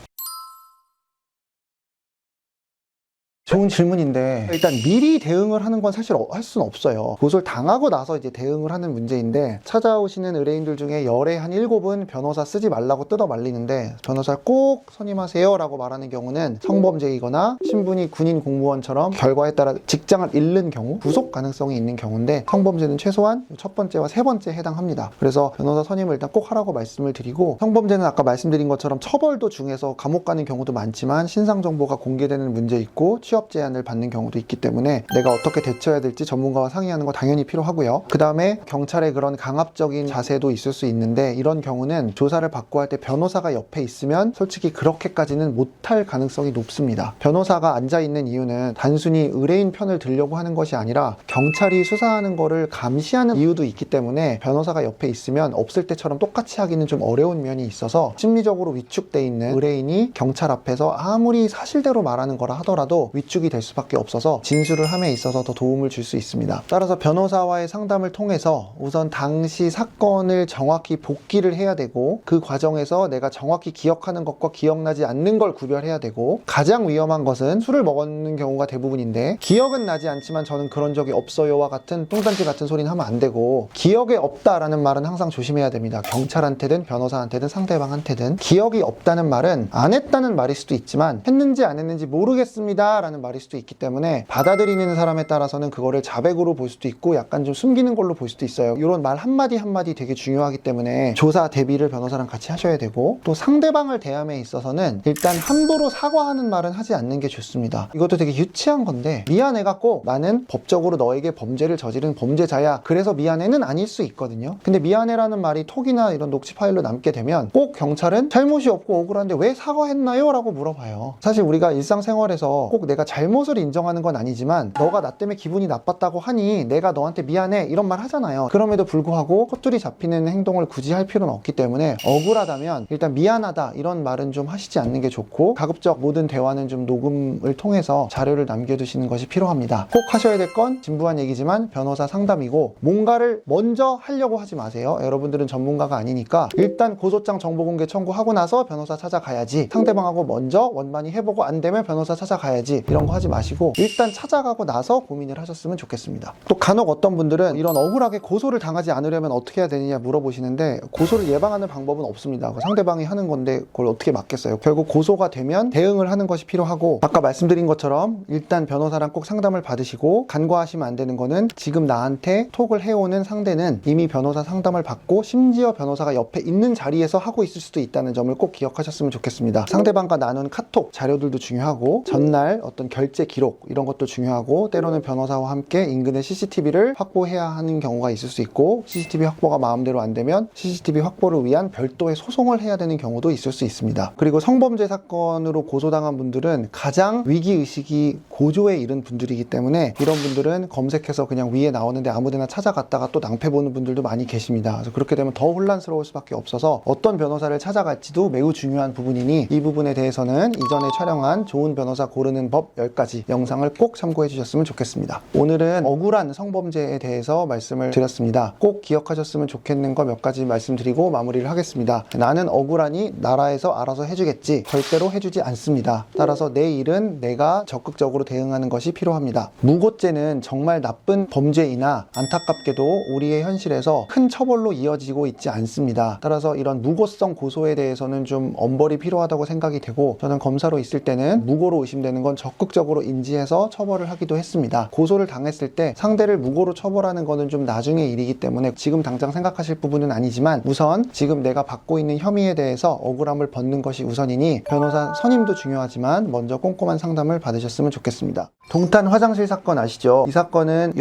좋은 질문인데 일단 미리 대응을 하는 건 사실 할 수는 없어요. 고소를 당하고 나서 이제 대응을 하는 문제인데 찾아오시는 의뢰인들 중에 열에 한 7은 변호사 쓰지 말라고 뜯어 말리는데 변호사 꼭 선임하세요 라고 말하는 경우는 성범죄이거나 신분이 군인 공무원처럼 결과에 따라 직장을 잃는 경우 구속 가능성이 있는 경우인데 성범죄는 최소한 첫 번째와 세 번째에 해당합니다. 그래서 변호사 선임을 일단 꼭 하라고 말씀을 드리고 성범죄는 아까 말씀드린 것처럼 처벌도 중에서 감옥 가는 경우도 많지만 신상정보가 공개되는 문제 있고 취업 취업 제한을 받는 경우도 있기 때문에 내가 어떻게 대처해야 될지 전문가와 상의하는 거 당연히 필요하고요. 그 다음에 경찰의 그런 강압적인 자세도 있을 수 있는데 이런 경우는 조사를 받고 할 때 변호사가 옆에 있으면 솔직히 그렇게까지는 못할 가능성이 높습니다. 변호사가 앉아있는 이유는 단순히 의뢰인 편을 들려고 하는 것이 아니라 경찰이 수사하는 거를 감시하는 이유도 있기 때문에 변호사가 옆에 있으면 없을 때처럼 똑같이 하기는 좀 어려운 면이 있어서 심리적으로 위축돼 있는 의뢰인이 경찰 앞에서 아무리 사실대로 말하는 거라 하더라도 위축이 될 수밖에 없어서 진술을 함에 있어서 더 도움을 줄 수 있습니다. 따라서 변호사와의 상담을 통해서 우선 당시 사건을 정확히 복기를 해야 되고 그 과정에서 내가 정확히 기억하는 것과 기억나지 않는 걸 구별해야 되고 가장 위험한 것은 술을 먹는 경우가 대부분인데 기억은 나지 않지만 저는 그런 적이 없어요와 같은 똥단지 같은 소리는 하면 안 되고 기억에 없다라는 말은 항상 조심해야 됩니다. 경찰한테든 변호사한테든 상대방한테든 기억이 없다는 말은 안 했다는 말일 수도 있지만 했는지 안 했는지 모르겠습니다 라는 말일 수도 있기 때문에 받아들이는 사람에 따라서는 그거를 자백으로 볼 수도 있고 약간 좀 숨기는 걸로 볼 수도 있어요. 이런 말 한마디 한마디 되게 중요하기 때문에 조사 대비를 변호사랑 같이 하셔야 되고 또 상대방을 대함에 있어서는 일단 함부로 사과하는 말은 하지 않는 게 좋습니다. 이것도 되게 유치한 건데 미안해갖고 나는 법적으로 너에게 범죄를 저지른 범죄자야 그래서 미안해는 아닐 수 있거든요. 근데 미안해라는 말이 톡이나 이런 녹취 파일로 남게 되면 꼭 경찰은 잘못이 없고 억울한데 왜 사과했나요? 라고 물어봐요. 사실 우리가 일상생활에서 꼭 내가 잘못을 인정하는 건 아니지만 너가 나 때문에 기분이 나빴다고 하니 내가 너한테 미안해 이런 말 하잖아요. 그럼에도 불구하고 헛줄이 잡히는 행동을 굳이 할 필요는 없기 때문에 억울하다면 일단 미안하다 이런 말은 좀 하시지 않는 게 좋고 가급적 모든 대화는 좀 녹음을 통해서 자료를 남겨두시는 것이 필요합니다. 꼭 하셔야 될 건 진부한 얘기지만 변호사 상담이고 뭔가를 먼저 하려고 하지 마세요. 여러분들은 전문가가 아니니까 일단 고소장 정보공개 청구하고 나서 변호사 찾아가야지 상대방하고 먼저 원만히 해보고 안 되면 변호사 찾아가야지 이런 거 하지 마시고 일단 찾아가고 나서 고민을 하셨으면 좋겠습니다. 또 간혹 어떤 분들은 이런 억울하게 고소를 당하지 않으려면 어떻게 해야 되느냐 물어보시는데 고소를 예방하는 방법은 없습니다. 상대방이 하는 건데 그걸 어떻게 막겠어요. 결국 고소가 되면 대응을 하는 것이 필요하고 아까 말씀드린 것처럼 일단 변호사랑 꼭 상담을 받으시고 간과하시면 안 되는 거는 지금 나한테 톡을 해오는 상대는 이미 변호사 상담을 받고 심지어 변호사가 옆에 있는 자리에서 하고 있을 수도 있다는 점을 꼭 기억하셨으면 좋겠습니다. 상대방과 나눈 카톡 자료들도 중요하고 전날 어떤 결제 기록 이런 것도 중요하고 때로는 변호사와 함께 인근의 CCTV를 확보해야 하는 경우가 있을 수 있고 CCTV 확보가 마음대로 안 되면 CCTV 확보를 위한 별도의 소송을 해야 되는 경우도 있을 수 있습니다. 그리고 성범죄 사건으로 고소당한 분들은 가장 위기의식이 고조에 이른 분들이기 때문에 이런 분들은 검색해서 그냥 위에 나오는데 아무데나 찾아갔다가 또 낭패 보는 분들도 많이 계십니다. 그래서 그렇게 되면 더 혼란스러울 수밖에 없어서 어떤 변호사를 찾아갈지도 매우 중요한 부분이니 이 부분에 대해서는 이전에 촬영한 좋은 변호사 고르는 법 10가지 영상을 꼭 참고해 주셨으면 좋겠습니다. 오늘은 억울한 성범죄에 대해서 말씀을 드렸습니다. 꼭 기억하셨으면 좋겠는 거 몇 가지 말씀드리고 마무리를 하겠습니다. 나는 억울하니 나라에서 알아서 해주겠지 절대로 해주지 않습니다. 따라서 내 일은 내가 적극적으로 대응하는 것이 필요합니다. 무고죄는 정말 나쁜 범죄이나 안타깝게도 우리의 현실에서 큰 처벌로 이어지고 있지 않습니다. 따라서 이런 무고성 고소에 대해서는 좀 엄벌이 필요하다고 생각이 되고 저는 검사로 있을 때는 무고로 의심되는 건 적극적으로 인지해서 처벌을 하기도 했습니다. 고소를 당했을 때 상대를 무고로 처벌하는 거는 좀 나중의 일이기 때문에 지금 당장 생각하실 부분은 아니지만 우선 지금 내가 받고 있는 혐의에 대해서 억울함을 벗는 것이 우선이니 변호사 선임도 중요하지만 먼저 꼼꼼한 상담을 받으셨으면 좋겠습니다. 동탄 화장실 사건 아시죠? 이 사건은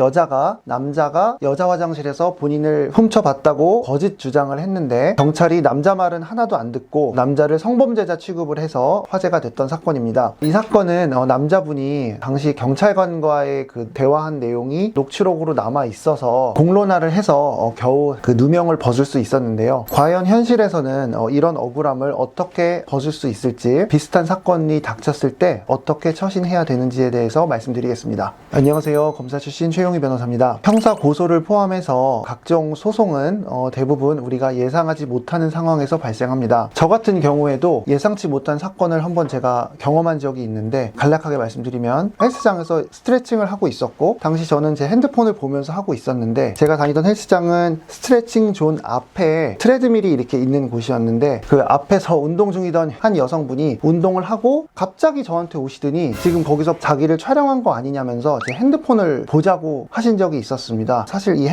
남자가 여자 화장실에서 본인을 훔쳐봤다고 거짓 주장을 했는데 경찰이 남자 말은 하나도 안 듣고 남자를 성범죄자 취급을 해서 화제가 됐던 사건입니다. 이 사건은 남자분이 당시 경찰관과의 그 대화한 내용이 녹취록으로 남아 있어서 공론화를 해서 겨우 그 누명을 벗을 수 있었는데요. 과연 현실에서는 이런 억울함을 어떻게 벗을 수 있을지 비슷한 사건이 닥쳤을 때 어떻게 처신해야 되는지에 대해서 말씀드리겠습니다. 안녕하세요. 검사 출신 최용희 변호사입니다. 형사 고소를 포함해서 각종 소송은 대부분 우리가 예상하지 못하는 상황에서 발생합니다. 저 같은 경우에도 예상치 못한 사건을 한번 제가 경험한 적이 있는데 간략하게 말씀드리면 헬스장에서 스트레칭을 하고 있었고 당시 저는 제 핸드폰을 보면서 하고 있었는데 제가 다니던 헬스장은 스트레칭 존 앞에 트레드밀이 이렇게 있는 곳이었는데 그 앞에서 운동 중이던 한 여성분이 운동을 하고 갑자기 저한테 오시더니 지금 거기서 자기를 촬영한 거 아니냐면서 제 핸드폰을 보자고 하신 적이 있었습니다. 사실 이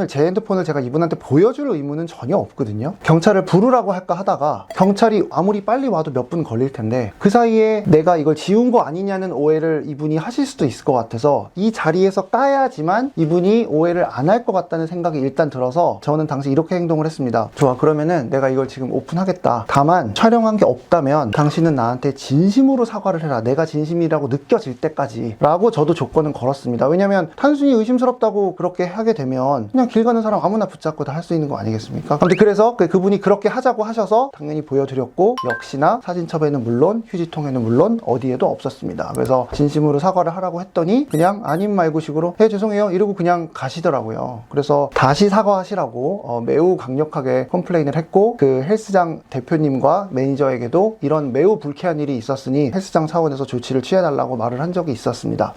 제 핸드폰을 제가 이분한테 보여줄 의무는 전혀 없거든요. 경찰을 부르라고 할까 하다가 경찰이 아무리 빨리 와도 몇 분 걸릴 텐데 그 사이에 내가 이걸 지운 거 아니냐는 오해를 이분이 하실 수도 있을 것 같아서 이 자리에서 까야지만 이분이 오해를 안 할 것 같다는 생각이 일단 들어서 저는 당시 이렇게 행동을 했습니다. 좋아, 그러면은 내가 이걸 지금 오픈하겠다. 다만 촬영한 게 없다면 당신은 나한테 진심으로 사과를 해라. 내가 진심이라고 느껴질 때까지 라고 저도 조건은 걸었습니다. 왜냐면 단순히 의심스럽다고 그렇게 하게 되면 그냥 길 가는 사람 아무나 붙잡고 다 할 수 있는 거 아니겠습니까? 아무튼 그래서 그분이 그렇게 하자고 하셔서 당연히 보여드렸고, 역시나 사진첩에는 물론 휴지통에는 물론 어디에도 없었습니다. 그래서 진심으로 사과를 하라고 했더니 그냥 아님 말고 식으로 죄송해요 이러고 그냥 가시더라고요. 그래서 다시 사과하시라고 매우 강력하게 컴플레인을 했고, 그 헬스장 대표님과 매니저에게도 이런 매우 불쾌한 일이 있었으니 헬스장 차원에서 조치를 취해달라고 말을 한 적이 있었습니다.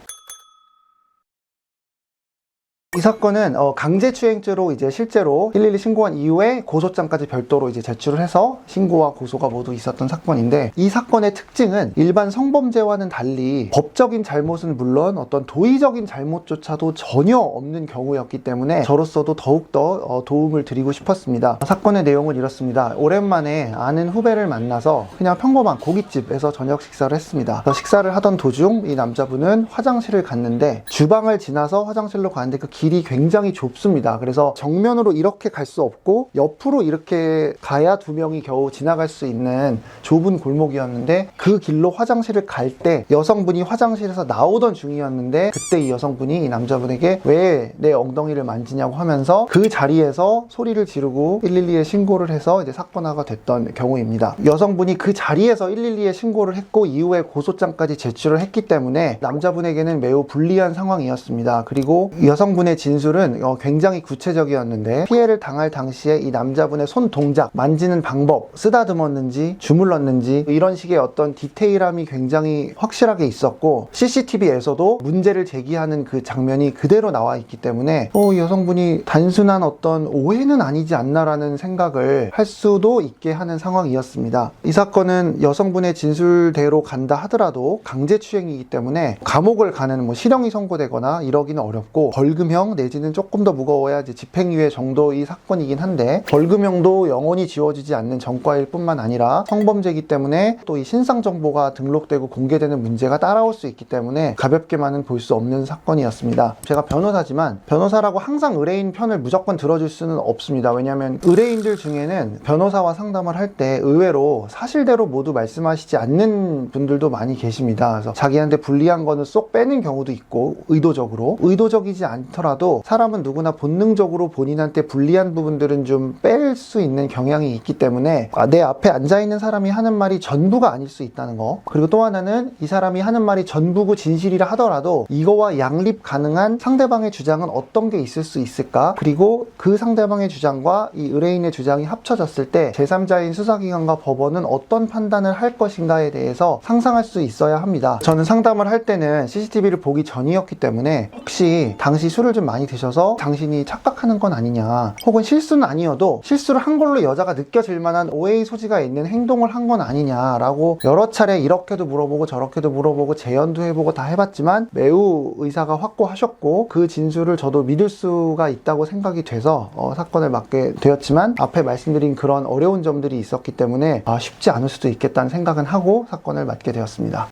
이 사건은 강제추행죄로 이제 실제로 112 신고한 이후에 고소장까지 별도로 이제 제출을 해서 신고와 고소가 모두 있었던 사건인데, 이 사건의 특징은 일반 성범죄와는 달리 법적인 잘못은 물론 어떤 도의적인 잘못조차도 전혀 없는 경우였기 때문에 저로서도 더욱더 도움을 드리고 싶었습니다. 사건의 내용은 이렇습니다. 오랜만에 아는 후배를 만나서 그냥 평범한 고깃집에서 저녁 식사를 했습니다. 식사를 하던 도중 이 남자분은 화장실을 갔는데, 주방을 지나서 화장실로 가는데 그 길이 굉장히 좁습니다. 그래서 정면으로 이렇게 갈 수 없고 옆으로 이렇게 가야 두 명이 겨우 지나갈 수 있는 좁은 골목이었는데, 그 길로 화장실을 갈 때 여성분이 화장실에서 나오던 중이었는데, 그때 이 여성분이 이 남자분에게 왜 내 엉덩이를 만지냐고 하면서 그 자리에서 소리를 지르고 112에 신고를 해서 이제 사건화가 됐던 경우입니다. 여성분이 그 자리에서 112에 신고를 했고 이후에 고소장까지 제출을 했기 때문에 남자분에게는 매우 불리한 상황이었습니다. 그리고 여성분의 진술은 굉장히 구체적이었는데, 피해를 당할 당시에 이 남자분의 손 동작, 만지는 방법, 쓰다듬었는지 주물렀는지 이런 식의 어떤 디테일함이 굉장히 확실하게 있었고, CCTV에서도 문제를 제기하는 그 장면이 그대로 나와 있기 때문에 이 여성분이 단순한 어떤 오해는 아니지 않나라는 생각을 할 수도 있게 하는 상황이었습니다. 이 사건은 여성분의 진술대로 간다 하더라도 강제추행이기 때문에 감옥을 가는 실형이 선고되거나 이러기는 어렵고, 벌금형 내지는 조금 더 무거워야 이제 집행유예 정도의 사건이긴 한데, 벌금형도 영원히 지워지지 않는 전과일 뿐만 아니라 성범죄이기 때문에 또 이 신상 정보가 등록되고 공개되는 문제가 따라올 수 있기 때문에 가볍게만은 볼 수 없는 사건이었습니다. 제가 변호사지만 변호사라고 항상 의뢰인 편을 무조건 들어줄 수는 없습니다. 왜냐하면 의뢰인들 중에는 변호사와 상담을 할 때 의외로 사실대로 모두 말씀하시지 않는 분들도 많이 계십니다. 그래서 자기한테 불리한 거는 쏙 빼는 경우도 있고, 의도적이지 않더라도 사람은 누구나 본능적으로 본인한테 불리한 부분들은 좀 뺄 수 있는 경향이 있기 때문에 내 앞에 앉아있는 사람이 하는 말이 전부가 아닐 수 있다는 거, 그리고 또 하나는 이 사람이 하는 말이 전부고 진실이라 하더라도 이거와 양립 가능한 상대방의 주장은 어떤 게 있을 수 있을까, 그리고 그 상대방의 주장과 이 의뢰인의 주장이 합쳐졌을 때 제3자인 수사기관과 법원은 어떤 판단을 할 것인가에 대해서 상상할 수 있어야 합니다. 저는 상담을 할 때는 CCTV를 보기 전이었기 때문에 혹시 당시 술을 좀 많이 드셔서 당신이 착각하는 건 아니냐, 혹은 실수는 아니어도 실수를 한 걸로 여자가 느껴질 만한 오해의 소지가 있는 행동을 한 건 아니냐라고 여러 차례 이렇게도 물어보고 저렇게도 물어보고 재연도 해보고 다 해봤지만 매우 의사가 확고하셨고, 그 진술을 저도 믿을 수가 있다고 생각이 돼서 사건을 맡게 되었지만, 앞에 말씀드린 그런 어려운 점들이 있었기 때문에 쉽지 않을 수도 있겠다는 생각은 하고 사건을 맡게 되었습니다.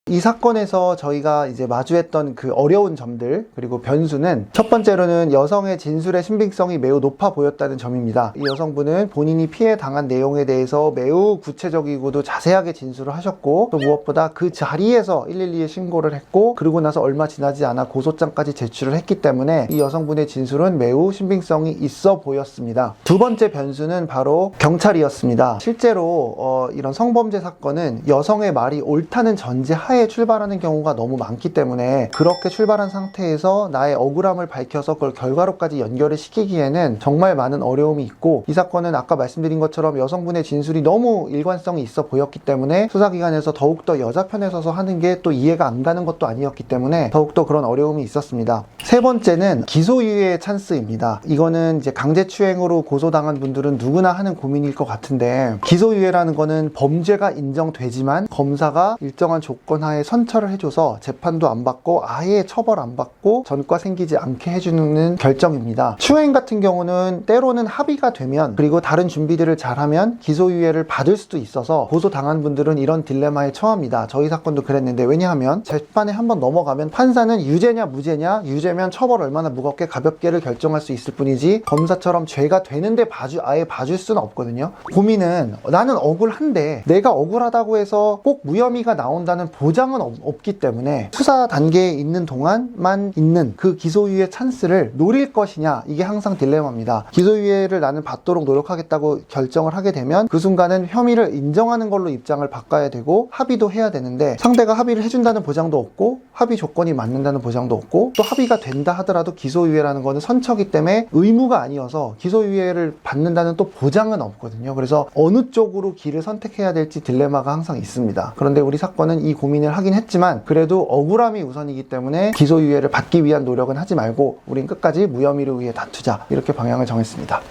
이 사건에서 저희가 이제 마주했던 그 어려운 점들, 그리고 변수는 첫 번째로는 여성의 진술의 신빙성이 매우 높아 보였다는 점입니다. 이 여성분은 본인이 피해 당한 내용에 대해서 매우 구체적이고도 자세하게 진술을 하셨고, 또 무엇보다 그 자리에서 112에 신고를 했고, 그러고 나서 얼마 지나지 않아 고소장까지 제출을 했기 때문에 이 여성분의 진술은 매우 신빙성이 있어 보였습니다. 두 번째 변수는 바로 경찰이었습니다. 실제로 이런 성범죄 사건은 여성의 말이 옳다는 전제 하에 출발하는 경우가 너무 많기 때문에, 그렇게 출발한 상태에서 나의 억울함을 밝혀서 그걸 결과로까지 연결을 시키기에는 정말 많은 어려움이 있고, 이 사건은 아까 말씀드린 것처럼 여성분의 진술이 너무 일관성이 있어 보였기 때문에 수사기관에서 더욱더 여자 편에 서서 하는 게 또 이해가 안 가는 것도 아니었기 때문에 더욱더 그런 어려움이 있었습니다. 세 번째는 기소유예의 찬스입니다. 이거는 이제 강제추행으로 고소당한 분들은 누구나 하는 고민일 것 같은데, 기소유예라는 거는 범죄가 인정되지만 검사가 일정한 조건 하에 딜레마에 선처를 해줘서 재판도 안 받고 아예 처벌 안 받고 전과 생기지 않게 해주는 결정입니다. 추행 같은 경우는 때로는 합의가 되면 그리고 다른 준비들을 잘하면 기소유예를 받을 수도 있어서 고소당한 분들은 이런 딜레마에 처합니다. 저희 사건도 그랬는데, 왜냐하면 재판에 한번 넘어가면 판사는 유죄냐 무죄냐, 유죄면 처벌 얼마나 무겁게 가볍게를 결정할 수 있을 뿐이지 검사처럼 죄가 되는데 아예 봐줄 수는 없거든요. 고민은 나는 억울한데 내가 억울하다고 해서 꼭 무혐의가 나온다는 보장은 없기 때문에 수사 단계에 있는 동안만 있는 그 기소유예 찬스를 노릴 것이냐, 이게 항상 딜레마입니다. 기소유예를 나는 받도록 노력하겠다고 결정을 하게 되면 그 순간은 혐의를 인정하는 걸로 입장을 바꿔야 되고 합의도 해야 되는데, 상대가 합의를 해준다는 보장도 없고 합의 조건이 맞는다는 보장도 없고, 또 합의가 된다 하더라도 기소유예라는 거는 선처기 때문에 의무가 아니어서 기소유예를 받는다는 또 보장은 없거든요. 그래서 어느 쪽으로 길을 선택해야 될지 딜레마가 항상 있습니다. 그런데 우리 사건은 이 고민을 하긴 했지만 그래도 억울함이 우선이기 때문에 기소유예를 받기 위한 노력은 하지 말고 우린 끝까지 무혐의를 위해 다투자, 이렇게 방향을 정했습니다.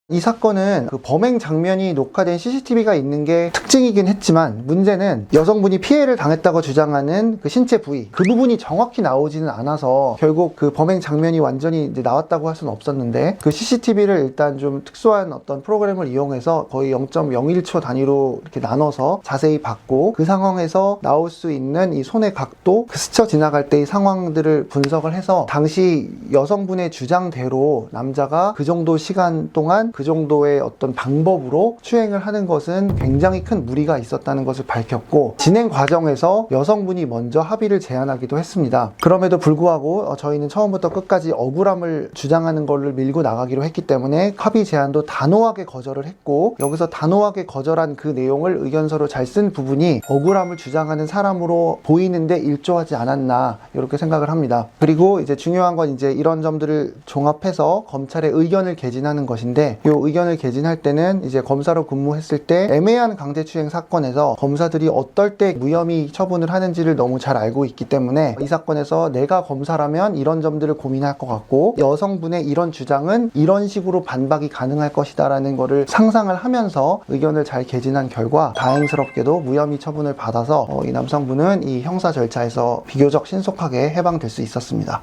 이 사건은 그 범행 장면이 녹화된 CCTV가 있는 게 특징이긴 했지만, 문제는 여성분이 피해를 당했다고 주장하는 그 신체 부위, 그 부분이 정확히 나오지는 않아서 결국 그 범행 장면이 완전히 이제 나왔다고 할 수는 없었는데, 그 CCTV를 일단 좀 특수한 어떤 프로그램을 이용해서 거의 0.01초 단위로 이렇게 나눠서 자세히 봤고, 그 상황에서 나올 수 있는 이 손의 각도, 그 스쳐 지나갈 때의 상황들을 분석을 해서 당시 여성분의 주장대로 남자가 그 정도 시간 동안 그 정도의 어떤 방법으로 추행을 하는 것은 굉장히 큰 무리가 있었다는 것을 밝혔고, 진행 과정에서 여성분이 먼저 합의를 제안하기도 했습니다. 그럼에도 불구하고 저희는 처음부터 끝까지 억울함을 주장하는 것을 밀고 나가기로 했기 때문에 합의 제안도 단호하게 거절을 했고, 여기서 단호하게 거절한 그 내용을 의견서로 잘 쓴 부분이 억울함을 주장하는 사람으로 보이는데 일조하지 않았나, 이렇게 생각을 합니다. 그리고 이제 중요한 건 이제 이런 점들을 종합해서 검찰의 의견을 개진하는 것인데, 이 의견을 개진할 때는 이제 검사로 근무했을 때 애매한 강제추행 사건에서 검사들이 어떨 때 무혐의 처분을 하는지를 너무 잘 알고 있기 때문에, 이 사건에서 내가 검사라면 이런 점들을 고민할 것 같고 여성분의 이런 주장은 이런 식으로 반박이 가능할 것이다 라는 거를 상상을 하면서 의견을 잘 개진한 결과 다행스럽게도 무혐의 처분을 받아서 이 남성분은 이 형사 절차에서 비교적 신속하게 해방될 수 있었습니다.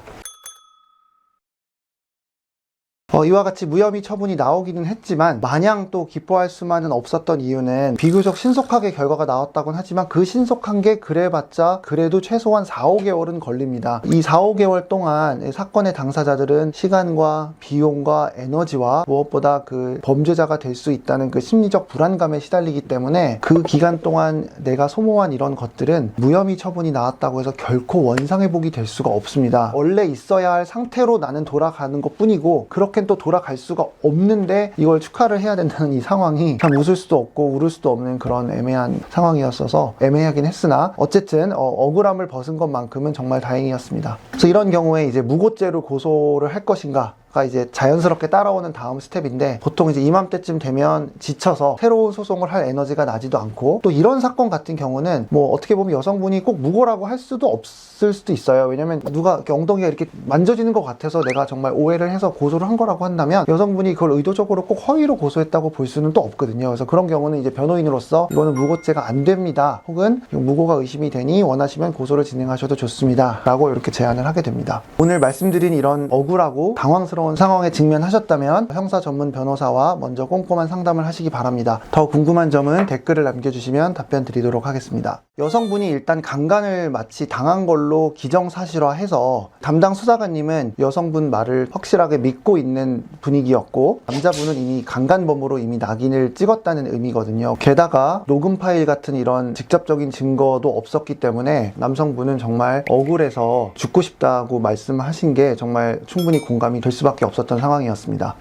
이와 같이 무혐의 처분이 나오기는 했지만 마냥 또 기뻐할 수만은 없었던 이유는, 비교적 신속하게 결과가 나왔다곤 하지만 그 신속한 게 그래봤자 그래도 최소한 4, 5개월은 걸립니다. 이 4, 5개월 동안 사건의 당사자들은 시간과 비용과 에너지와 무엇보다 그 범죄자가 될 수 있다는 그 심리적 불안감에 시달리기 때문에, 그 기간 동안 내가 소모한 이런 것들은 무혐의 처분이 나왔다고 해서 결코 원상회복이 될 수가 없습니다. 원래 있어야 할 상태로 나는 돌아가는 것 뿐이고, 그렇게 또 돌아갈 수가 없는데 이걸 축하를 해야 된다는 이 상황이 참 웃을 수도 없고 울을 수도 없는 그런 애매한 상황이었어서 애매하긴 했으나, 어쨌든 억울함을 벗은 것만큼은 정말 다행이었습니다. 그래서 이런 경우에 이제 무고죄로 고소를 할 것인가 가 이제 자연스럽게 따라오는 다음 스텝인데, 보통 이제 이맘때쯤 되면 지쳐서 새로운 소송을 할 에너지가 나지도 않고, 또 이런 사건 같은 경우는 뭐 어떻게 보면 여성분이 꼭 무고라고 할 수도 없을 수도 있어요. 왜냐면 누가 이렇게 엉덩이가 이렇게 만져지는 것 같아서 내가 정말 오해를 해서 고소를 한 거라고 한다면 여성분이 그걸 의도적으로 꼭 허위로 고소했다고 볼 수는 또 없거든요. 그래서 그런 경우는 이제 변호인으로서 이거는 무고죄가 안 됩니다, 혹은 무고가 의심이 되니 원하시면 고소를 진행하셔도 좋습니다 라고 이렇게 제안을 하게 됩니다. 오늘 말씀드린 이런 억울하고 당황스러운 상황에 직면하셨다면 형사 전문 변호사와 먼저 꼼꼼한 상담을 하시기 바랍니다. 더 궁금한 점은 댓글을 남겨주시면 답변 드리도록 하겠습니다. 여성분이 일단 강간을 마치 당한 걸로 기정사실화해서 담당 수사관님은 여성분 말을 확실하게 믿고 있는 분위기였고, 남자분은 이미 강간범으로 이미 낙인을 찍었다는 의미거든요. 게다가 녹음 파일 같은 이런 직접적인 증거도 없었기 때문에 남성분은 정말 억울해서 죽고 싶다고 말씀하신 게 정말 충분히 공감이 될 수밖에 없었던 상황이었습니다.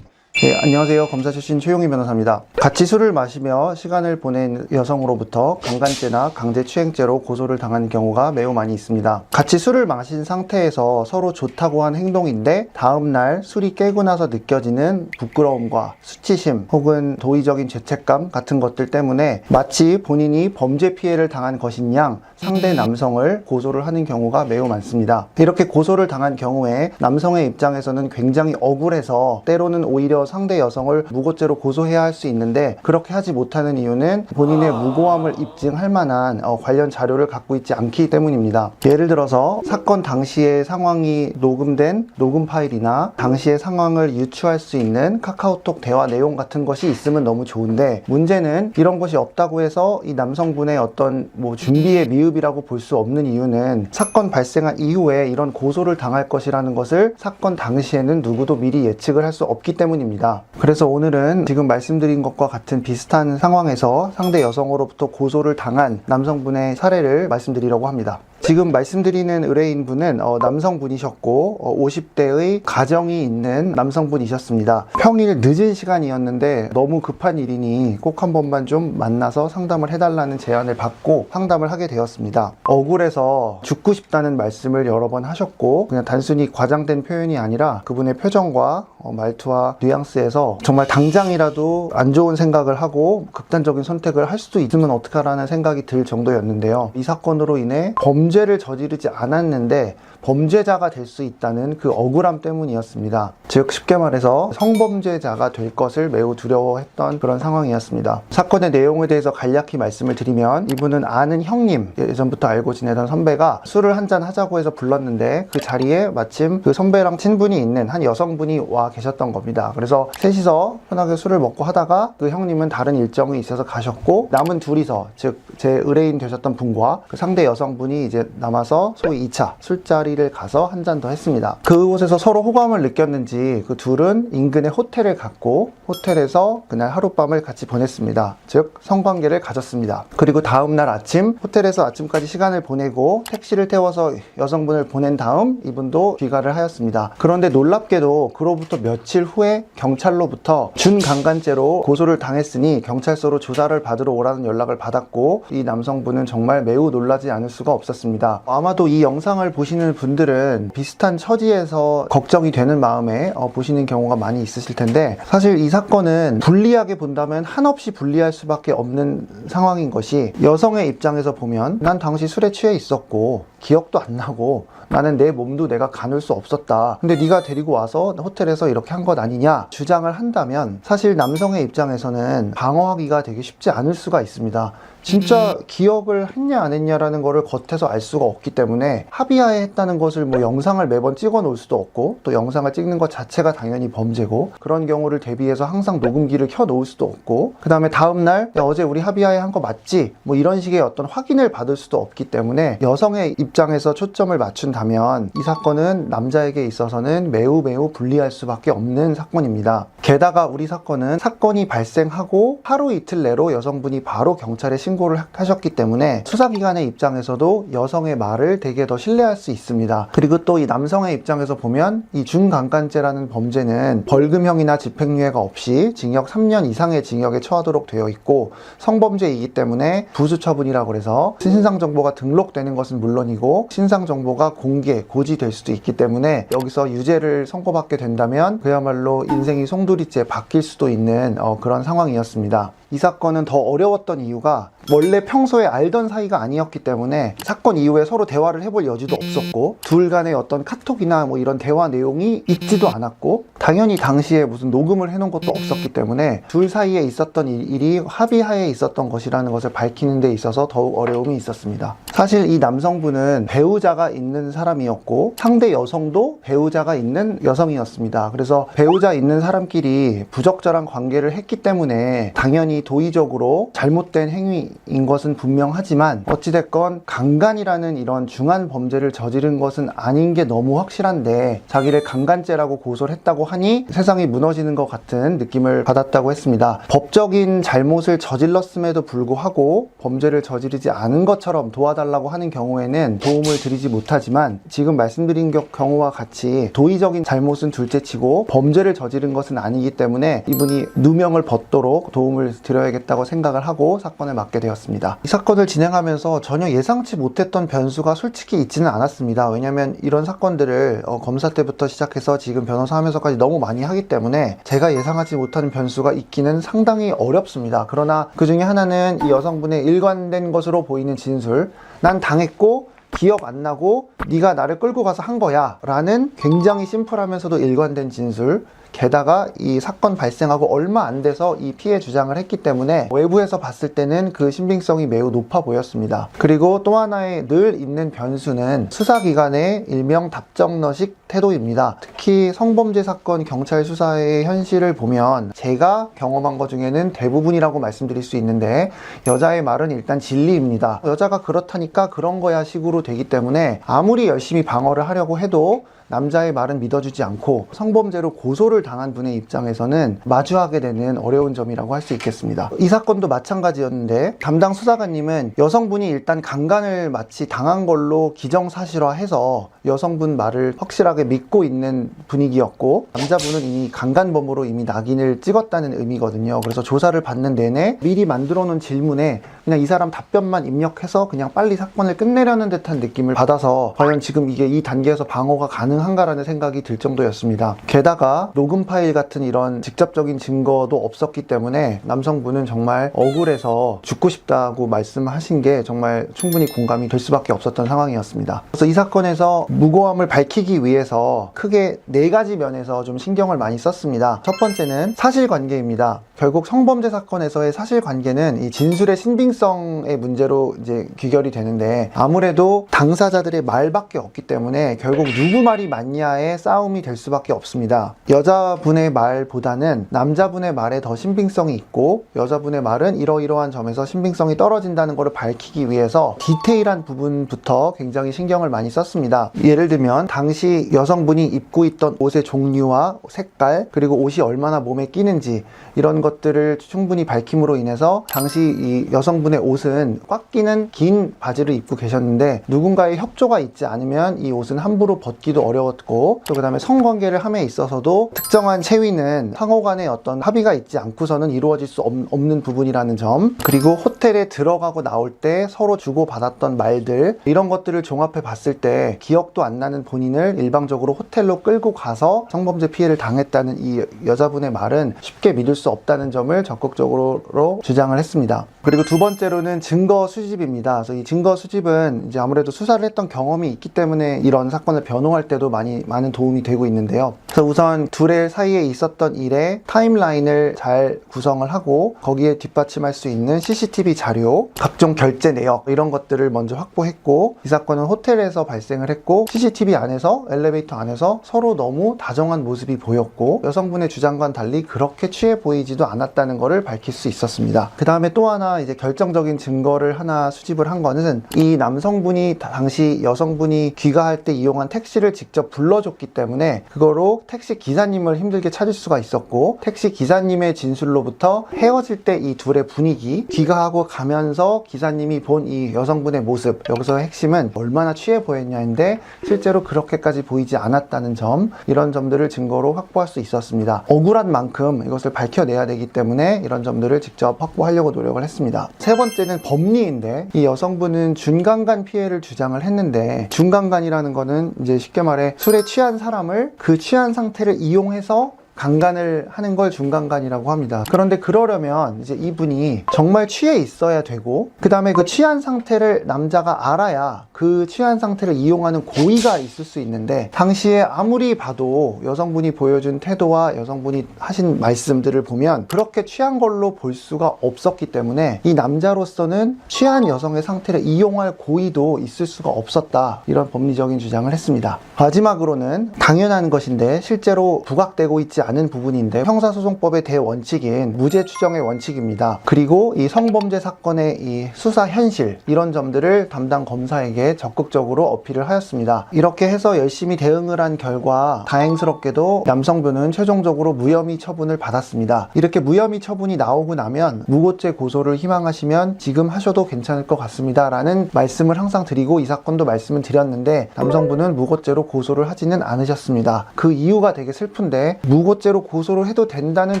네, 안녕하세요. 검사 출신 최용희 변호사입니다. 같이 술을 마시며 시간을 보낸 여성으로부터 강간죄나 강제추행죄로 고소를 당한 경우가 매우 많이 있습니다. 같이 술을 마신 상태에서 서로 좋다고 한 행동인데 다음날 술이 깨고 나서 느껴지는 부끄러움과 수치심 혹은 도의적인 죄책감 같은 것들 때문에 마치 본인이 범죄 피해를 당한 것인 양 상대 남성을 고소를 하는 경우가 매우 많습니다. 이렇게 고소를 당한 경우에 남성의 입장에서는 굉장히 억울해서 때로는 오히려 오히려 상대 여성을 무고죄로 고소해야 할 수 있는데 그렇게 하지 못하는 이유는 본인의 무고함을 입증할 만한 관련 자료를 갖고 있지 않기 때문입니다. 예를 들어서 사건 당시의 상황이 녹음된 녹음 파일이나 당시의 상황을 유추할 수 있는 카카오톡 대화 내용 같은 것이 있으면 너무 좋은데, 문제는 이런 것이 없다고 해서 이 남성분의 어떤 준비의 미흡이라고 볼 수 없는 이유는 사건 발생한 이후에 이런 고소를 당할 것이라는 것을 사건 당시에는 누구도 미리 예측을 할 수 없기 때문입니다. 그래서 오늘은 지금 말씀드린 것과 같은 비슷한 상황에서 상대 여성으로부터 고소를 당한 남성분의 사례를 말씀드리려고 합니다. 지금 말씀드리는 의뢰인분은 남성분이셨고 50대의 가정이 있는 남성분이셨습니다. 평일 늦은 시간이었는데 너무 급한 일이니 꼭 한 번만 좀 만나서 상담을 해달라는 제안을 받고 상담을 하게 되었습니다. 억울해서 죽고 싶다는 말씀을 여러 번 하셨고, 그냥 단순히 과장된 표현이 아니라 그분의 표정과 말투와 뉘앙스에서 정말 당장이라도 안 좋은 생각을 하고 극단적인 선택을 할 수도 있으면 어떡하라는 생각이 들 정도였는데요. 이 사건으로 인해 범죄를 저지르지 않았는데 범죄자가 될 수 있다는 그 억울함 때문이었습니다. 즉 쉽게 말해서 성범죄자가 될 것을 매우 두려워했던 그런 상황이었습니다. 사건의 내용에 대해서 간략히 말씀을 드리면, 이분은 아는 형님, 예전부터 알고 지내던 선배가 술을 한잔 하자고 해서 불렀는데 그 자리에 마침 그 선배랑 친분이 있는 한 여성분이 와 계셨던 겁니다. 그래서 셋이서 편하게 술을 먹고 하다가 그 형님은 다른 일정이 있어서 가셨고, 남은 둘이서, 즉 제 의뢰인 되셨던 분과 그 상대 여성분이 이제 남아서 소위 2차 술자리를 가서 한 잔 더 했습니다. 그곳에서 서로 호감을 느꼈는지 그 둘은 인근의 호텔을 갔고 호텔에서 그날 하룻밤을 같이 보냈습니다. 즉 성관계를 가졌습니다. 그리고 다음날 아침 호텔에서 아침까지 시간을 보내고 택시를 태워서 여성분을 보낸 다음 이분도 귀가를 하였습니다. 그런데 놀랍게도 그로부터 며칠 후에 경찰로부터 준강간죄로 고소를 당했으니 경찰서로 조사를 받으러 오라는 연락을 받았고, 이 남성분은 정말 매우 놀라지 않을 수가 없었습니다. 아마도 이 영상을 보시는 분들은 비슷한 처지에서 걱정이 되는 마음에 보시는 경우가 많이 있으실 텐데, 사실 이 사건은 불리하게 본다면 한없이 불리할 수밖에 없는 상황인 것이, 여성의 입장에서 보면 난 당시 술에 취해 있었고 기억도 안 나고 나는 내 몸도 내가 가눌 수 없었다. 근데 네가 데리고 와서 호텔에서 이렇게 한 것 아니냐 주장을 한다면, 사실 남성의 입장에서는 방어하기가 되게 쉽지 않을 수가 있습니다. 진짜 기억을 했냐 안 했냐라는 거를 겉에서 알 수가 없기 때문에 합의하에 했다는 것을 영상을 매번 찍어 놓을 수도 없고, 또 영상을 찍는 것 자체가 당연히 범죄고, 그런 경우를 대비해서 항상 녹음기를 켜 놓을 수도 없고, 그 다음에 다음날 야, 어제 우리 합의하에 한 거 맞지? 이런 식의 어떤 확인을 받을 수도 없기 때문에 여성의 입장에서 초점을 맞춘다면 이 사건은 남자에게 있어서는 매우 불리할 수밖에 없는 사건입니다. 게다가 우리 사건은 사건이 발생하고 하루 이틀 내로 여성분이 바로 경찰에 신고를 하셨기 때문에 수사기관의 입장에서도 여성의 말을 되게 더 신뢰할 수 있습니다. 그리고 또 이 남성의 입장에서 보면 이 준강간죄라는 범죄는 벌금형이나 집행유예가 없이 징역 3년 이상의 징역에 처하도록 되어 있고, 성범죄이기 때문에 부수처분이라고 해서 신상정보가 등록되는 것은 물론이고 신상정보가 공개, 고지될 수도 있기 때문에 여기서 유죄를 선고받게 된다면 그야말로 인생이 송두리째 바뀔 수도 있는 그런 상황이었습니다. 이 사건은 더 어려웠던 이유가 원래 평소에 알던 사이가 아니었기 때문에 사건 이후에 서로 대화를 해볼 여지도 없었고, 둘 간의 어떤 카톡이나 이런 대화 내용이 있지도 않았고, 당연히 당시에 무슨 녹음을 해놓은 것도 없었기 때문에 둘 사이에 있었던 일이 합의하에 있었던 것이라는 것을 밝히는 데 있어서 더욱 어려움이 있었습니다. 사실 이 남성분은 배우자가 있는 사람이었고 상대 여성도 배우자가 있는 여성이었습니다. 그래서 배우자 있는 사람끼리 부적절한 관계를 했기 때문에 당연히 도의적으로 잘못된 행위인 것은 분명하지만, 어찌됐건 강간이라는 이런 중한 범죄를 저지른 것은 아닌 게 너무 확실한데 자기를 강간죄라고 고소를 했다고 하니 세상이 무너지는 것 같은 느낌을 받았다고 했습니다. 법적인 잘못을 저질렀음에도 불구하고 범죄를 저지르지 않은 것처럼 도와달라고 하는 경우에는 도움을 드리지 못하지만, 지금 말씀드린 경우와 같이 도의적인 잘못은 둘째치고 범죄를 저지른 것은 아니기 때문에 이분이 누명을 벗도록 도움을 드려야겠다고 생각을 하고 사건을 맡게 되었습니다. 이 사건을 진행하면서 전혀 예상치 못했던 변수가 솔직히 있지는 않았습니다. 왜냐하면 이런 사건들을 검사 때부터 시작해서 지금 변호사 하면서까지 너무 많이 하기 때문에 제가 예상하지 못하는 변수가 있기는 상당히 어렵습니다. 그러나 그 중에 하나는 이 여성분의 일관된 것으로 보이는 진술, 난 당했고 기억 안 나고 네가 나를 끌고 가서 한 거야 라는 굉장히 심플하면서도 일관된 진술, 게다가 이 사건 발생하고 얼마 안 돼서 이 피해 주장을 했기 때문에 외부에서 봤을 때는 그 신빙성이 매우 높아 보였습니다. 그리고 또 하나의 늘 있는 변수는 수사기관의 일명 답정너식 태도입니다. 특히 성범죄 사건 경찰 수사의 현실을 보면 제가 경험한 것 중에는 대부분이라고 말씀드릴 수 있는데, 여자의 말은 일단 진리입니다. 여자가 그렇다니까 그런 거야 식으로 되기 때문에 아무리 열심히 방어를 하려고 해도 남자의 말은 믿어주지 않고 성범죄로 고소를 당한 분의 입장에서는 마주하게 되는 어려운 점이라고 할 수 있겠습니다. 이 사건도 마찬가지였는데, 담당 수사관님은 여성분이 일단 강간을 마치 당한 걸로 기정사실화해서 여성분 말을 확실하게 믿고 있는 분위기였고, 남자분은 이미 강간범으로 이미 낙인을 찍었다는 의미거든요. 그래서 조사를 받는 내내 미리 만들어 놓은 질문에 그냥 이 사람 답변만 입력해서 그냥 빨리 사건을 끝내려는 듯한 느낌을 받아서 과연 지금 이게 이 단계에서 방어가 가능한가라는 생각이 들 정도였습니다. 게다가 녹음 파일 같은 이런 직접적인 증거도 없었기 때문에 남성분은 정말 억울해서 죽고 싶다고 말씀하신 게 정말 충분히 공감이 될 수밖에 없었던 상황이었습니다. 그래서 이 사건에서 무고함을 밝히기 위해서 크게 4가지 면에서 좀 신경을 많이 썼습니다. 첫 번째는 사실관계입니다. 결국 성범죄 사건에서의 사실관계는 이 진술의 신빙성의 문제로 이제 귀결이 되는데, 아무래도 당사자들의 말밖에 없기 때문에 결국 누구 말이 맞냐의 싸움이 될 수밖에 없습니다. 여자분의 말보다는 남자분의 말에 더 신빙성이 있고, 여자분의 말은 이러이러한 점에서 신빙성이 떨어진다는 것을 밝히기 위해서 디테일한 부분부터 굉장히 신경을 많이 썼습니다. 예를 들면 당시 여성분이 입고 있던 옷의 종류와 색깔, 그리고 옷이 얼마나 몸에 끼는지, 이런 것들을 충분히 밝힘으로 인해서 당시 이 여성분의 옷은 꽉 끼는 긴 바지를 입고 계셨는데, 누군가의 협조가 있지 않으면 이 옷은 함부로 벗기도 어려웠고, 또 그 다음에 성관계를 함에 있어서도 특정한 체위는 상호 간의 어떤 합의가 있지 않고서는 이루어질 수 없는 부분이라는 점, 그리고 호텔에 들어가고 나올 때 서로 주고받았던 말들, 이런 것들을 종합해 봤을 때 기억도 안 나는 본인을 일방적으로 호텔로 끌고 가서 성범죄 피해를 당했다는 이 여자분의 말은 쉽게 믿을 수 없다는 점을 적극적으로 주장을 했습니다. 그리고 두 번째로는 증거 수집입니다. 그래서 이 증거 수집은 이제 아무래도 수사를 했던 경험이 있기 때문에 이런 사건을 변호할 때도 많은 도움이 되고 있는데요. 그래서 우선 둘의 사이에 있었던 일의 타임라인을 잘 구성을 하고, 거기에 뒷받침할 수 있는 CCTV 자료, 각종 결제 내역, 이런 것들을 먼저 확보했고, 이 사건은 호텔에서 발생을 했고 CCTV 안에서, 엘리베이터 안에서 서로 너무 다정한 모습이 보였고, 여성분의 주장과는 달리 그렇게 취해 보이지도 않았다는 것을 밝힐 수 있었습니다. 그 다음에 또 하나 이제 결정적인 증거를 하나 수집을 한 거는, 이 남성분이 당시 여성분이 귀가할 때 이용한 택시를 직접 불러줬기 때문에 그거로 택시 기사님을 힘들게 찾을 수가 있었고, 택시 기사님의 진술로부터 헤어질 때 이 둘의 분위기, 귀가하고 가면서 기사님이 본 이 여성분의 모습, 여기서 핵심은 얼마나 취해 보였냐인데 실제로 그렇게까지 보이지 않았다는 점, 이런 점들을 증거로 확보할 수 있었습니다. 억울한 만큼 이것을 밝혀내야 되기 때문에 이런 점들을 직접 확보하려고 노력을 했습니다. 세 번째는 법리인데, 이 여성분은 준강간 피해를 주장을 했는데, 준강간이라는 거는 이제 쉽게 말해 술에 취한 사람을 그 취한 상태를 이용해서 강간을 하는 걸 준강간이라고 합니다. 그런데 그러려면 이제 이분이 정말 취해 있어야 되고, 그 다음에 그 취한 상태를 남자가 알아야 그 취한 상태를 이용하는 고의가 있을 수 있는데, 당시에 아무리 봐도 여성분이 보여준 태도와 여성분이 하신 말씀들을 보면 그렇게 취한 걸로 볼 수가 없었기 때문에 이 남자로서는 취한 여성의 상태를 이용할 고의도 있을 수가 없었다, 이런 법리적인 주장을 했습니다. 마지막으로는 당연한 것인데 실제로 부각되고 있지 않은 부분인데, 형사소송법의 대원칙인 무죄 추정의 원칙입니다. 그리고 이 성범죄 사건의 이 수사 현실, 이런 점들을 담당 검사에게 적극적으로 어필을 하였습니다. 이렇게 해서 열심히 대응을 한 결과 다행스럽게도 남성분은 최종적으로 무혐의 처분을 받았습니다. 이렇게 무혐의 처분이 나오고 나면 무고죄 고소를 희망하시면 지금 하셔도 괜찮을 것 같습니다 라는 말씀을 항상 드리고, 이 사건도 말씀을 드렸는데 남성분은 무고죄로 고소를 하지는 않으셨습니다. 그 이유가 되게 슬픈데, 무고죄로 고소를 해도 된다는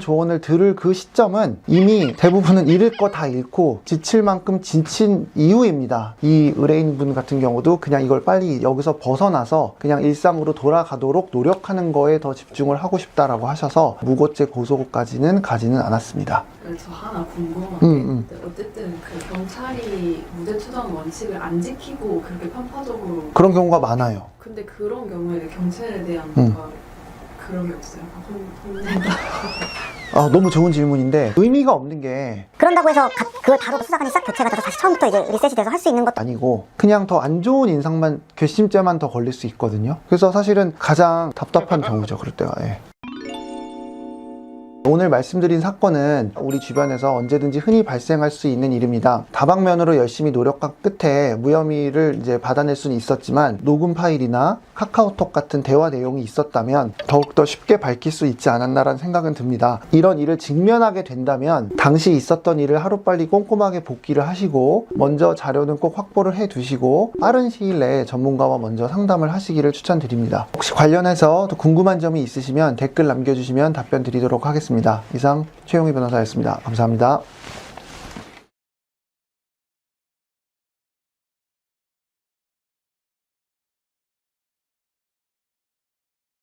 조언을 들을 그 시점은 이미 대부분은 잃을 거 다 잃고 지칠 만큼 지친 이후입니다. 이 의뢰인분 같은 경우도 그냥 이걸 빨리 여기서 벗어나서 그냥 일상으로 돌아가도록 노력하는 거에 더 집중을 하고 싶다라고 하셔서 무고죄 고소까지는 가지는 않았습니다. 저 하나 궁금한 게, 어쨌든 그 경찰이 무죄 추정 원칙을 안 지키고 그렇게 편파적으로, 그런 경우가 많아요. 근데 그런 경우에 경찰에 대한 뭔가 그 그런 게 없어요. 혼낸다. 너무 좋은 질문인데 의미가 없는 게 그런다고 해서 그걸 바로 수사관이 싹 교체가 돼서 다시 처음부터 이제 리셋이 돼서 할 수 있는 것도 아니고 그냥 더 안 좋은 인상만 괘씸죄만 더 걸릴 수 있거든요. 그래서 사실은 가장 답답한 경우죠. 그럴 때가. 예. 오늘 말씀드린 사건은 우리 주변에서 언제든지 흔히 발생할 수 있는 일입니다. 다방면으로 열심히 노력한 끝에 무혐의를 이제 받아낼 수는 있었지만 녹음 파일이나 카카오톡 같은 대화 내용이 있었다면 더욱더 쉽게 밝힐 수 있지 않았나라는 생각은 듭니다. 이런 일을 직면하게 된다면 당시 있었던 일을 하루빨리 꼼꼼하게 복기를 하시고 먼저 자료는 꼭 확보를 해 두시고 빠른 시일 내에 전문가와 먼저 상담을 하시기를 추천드립니다. 혹시 관련해서 또 궁금한 점이 있으시면 댓글 남겨주시면 답변 드리도록 하겠습니다. 이상 최용희 변호사였습니다. 감사합니다.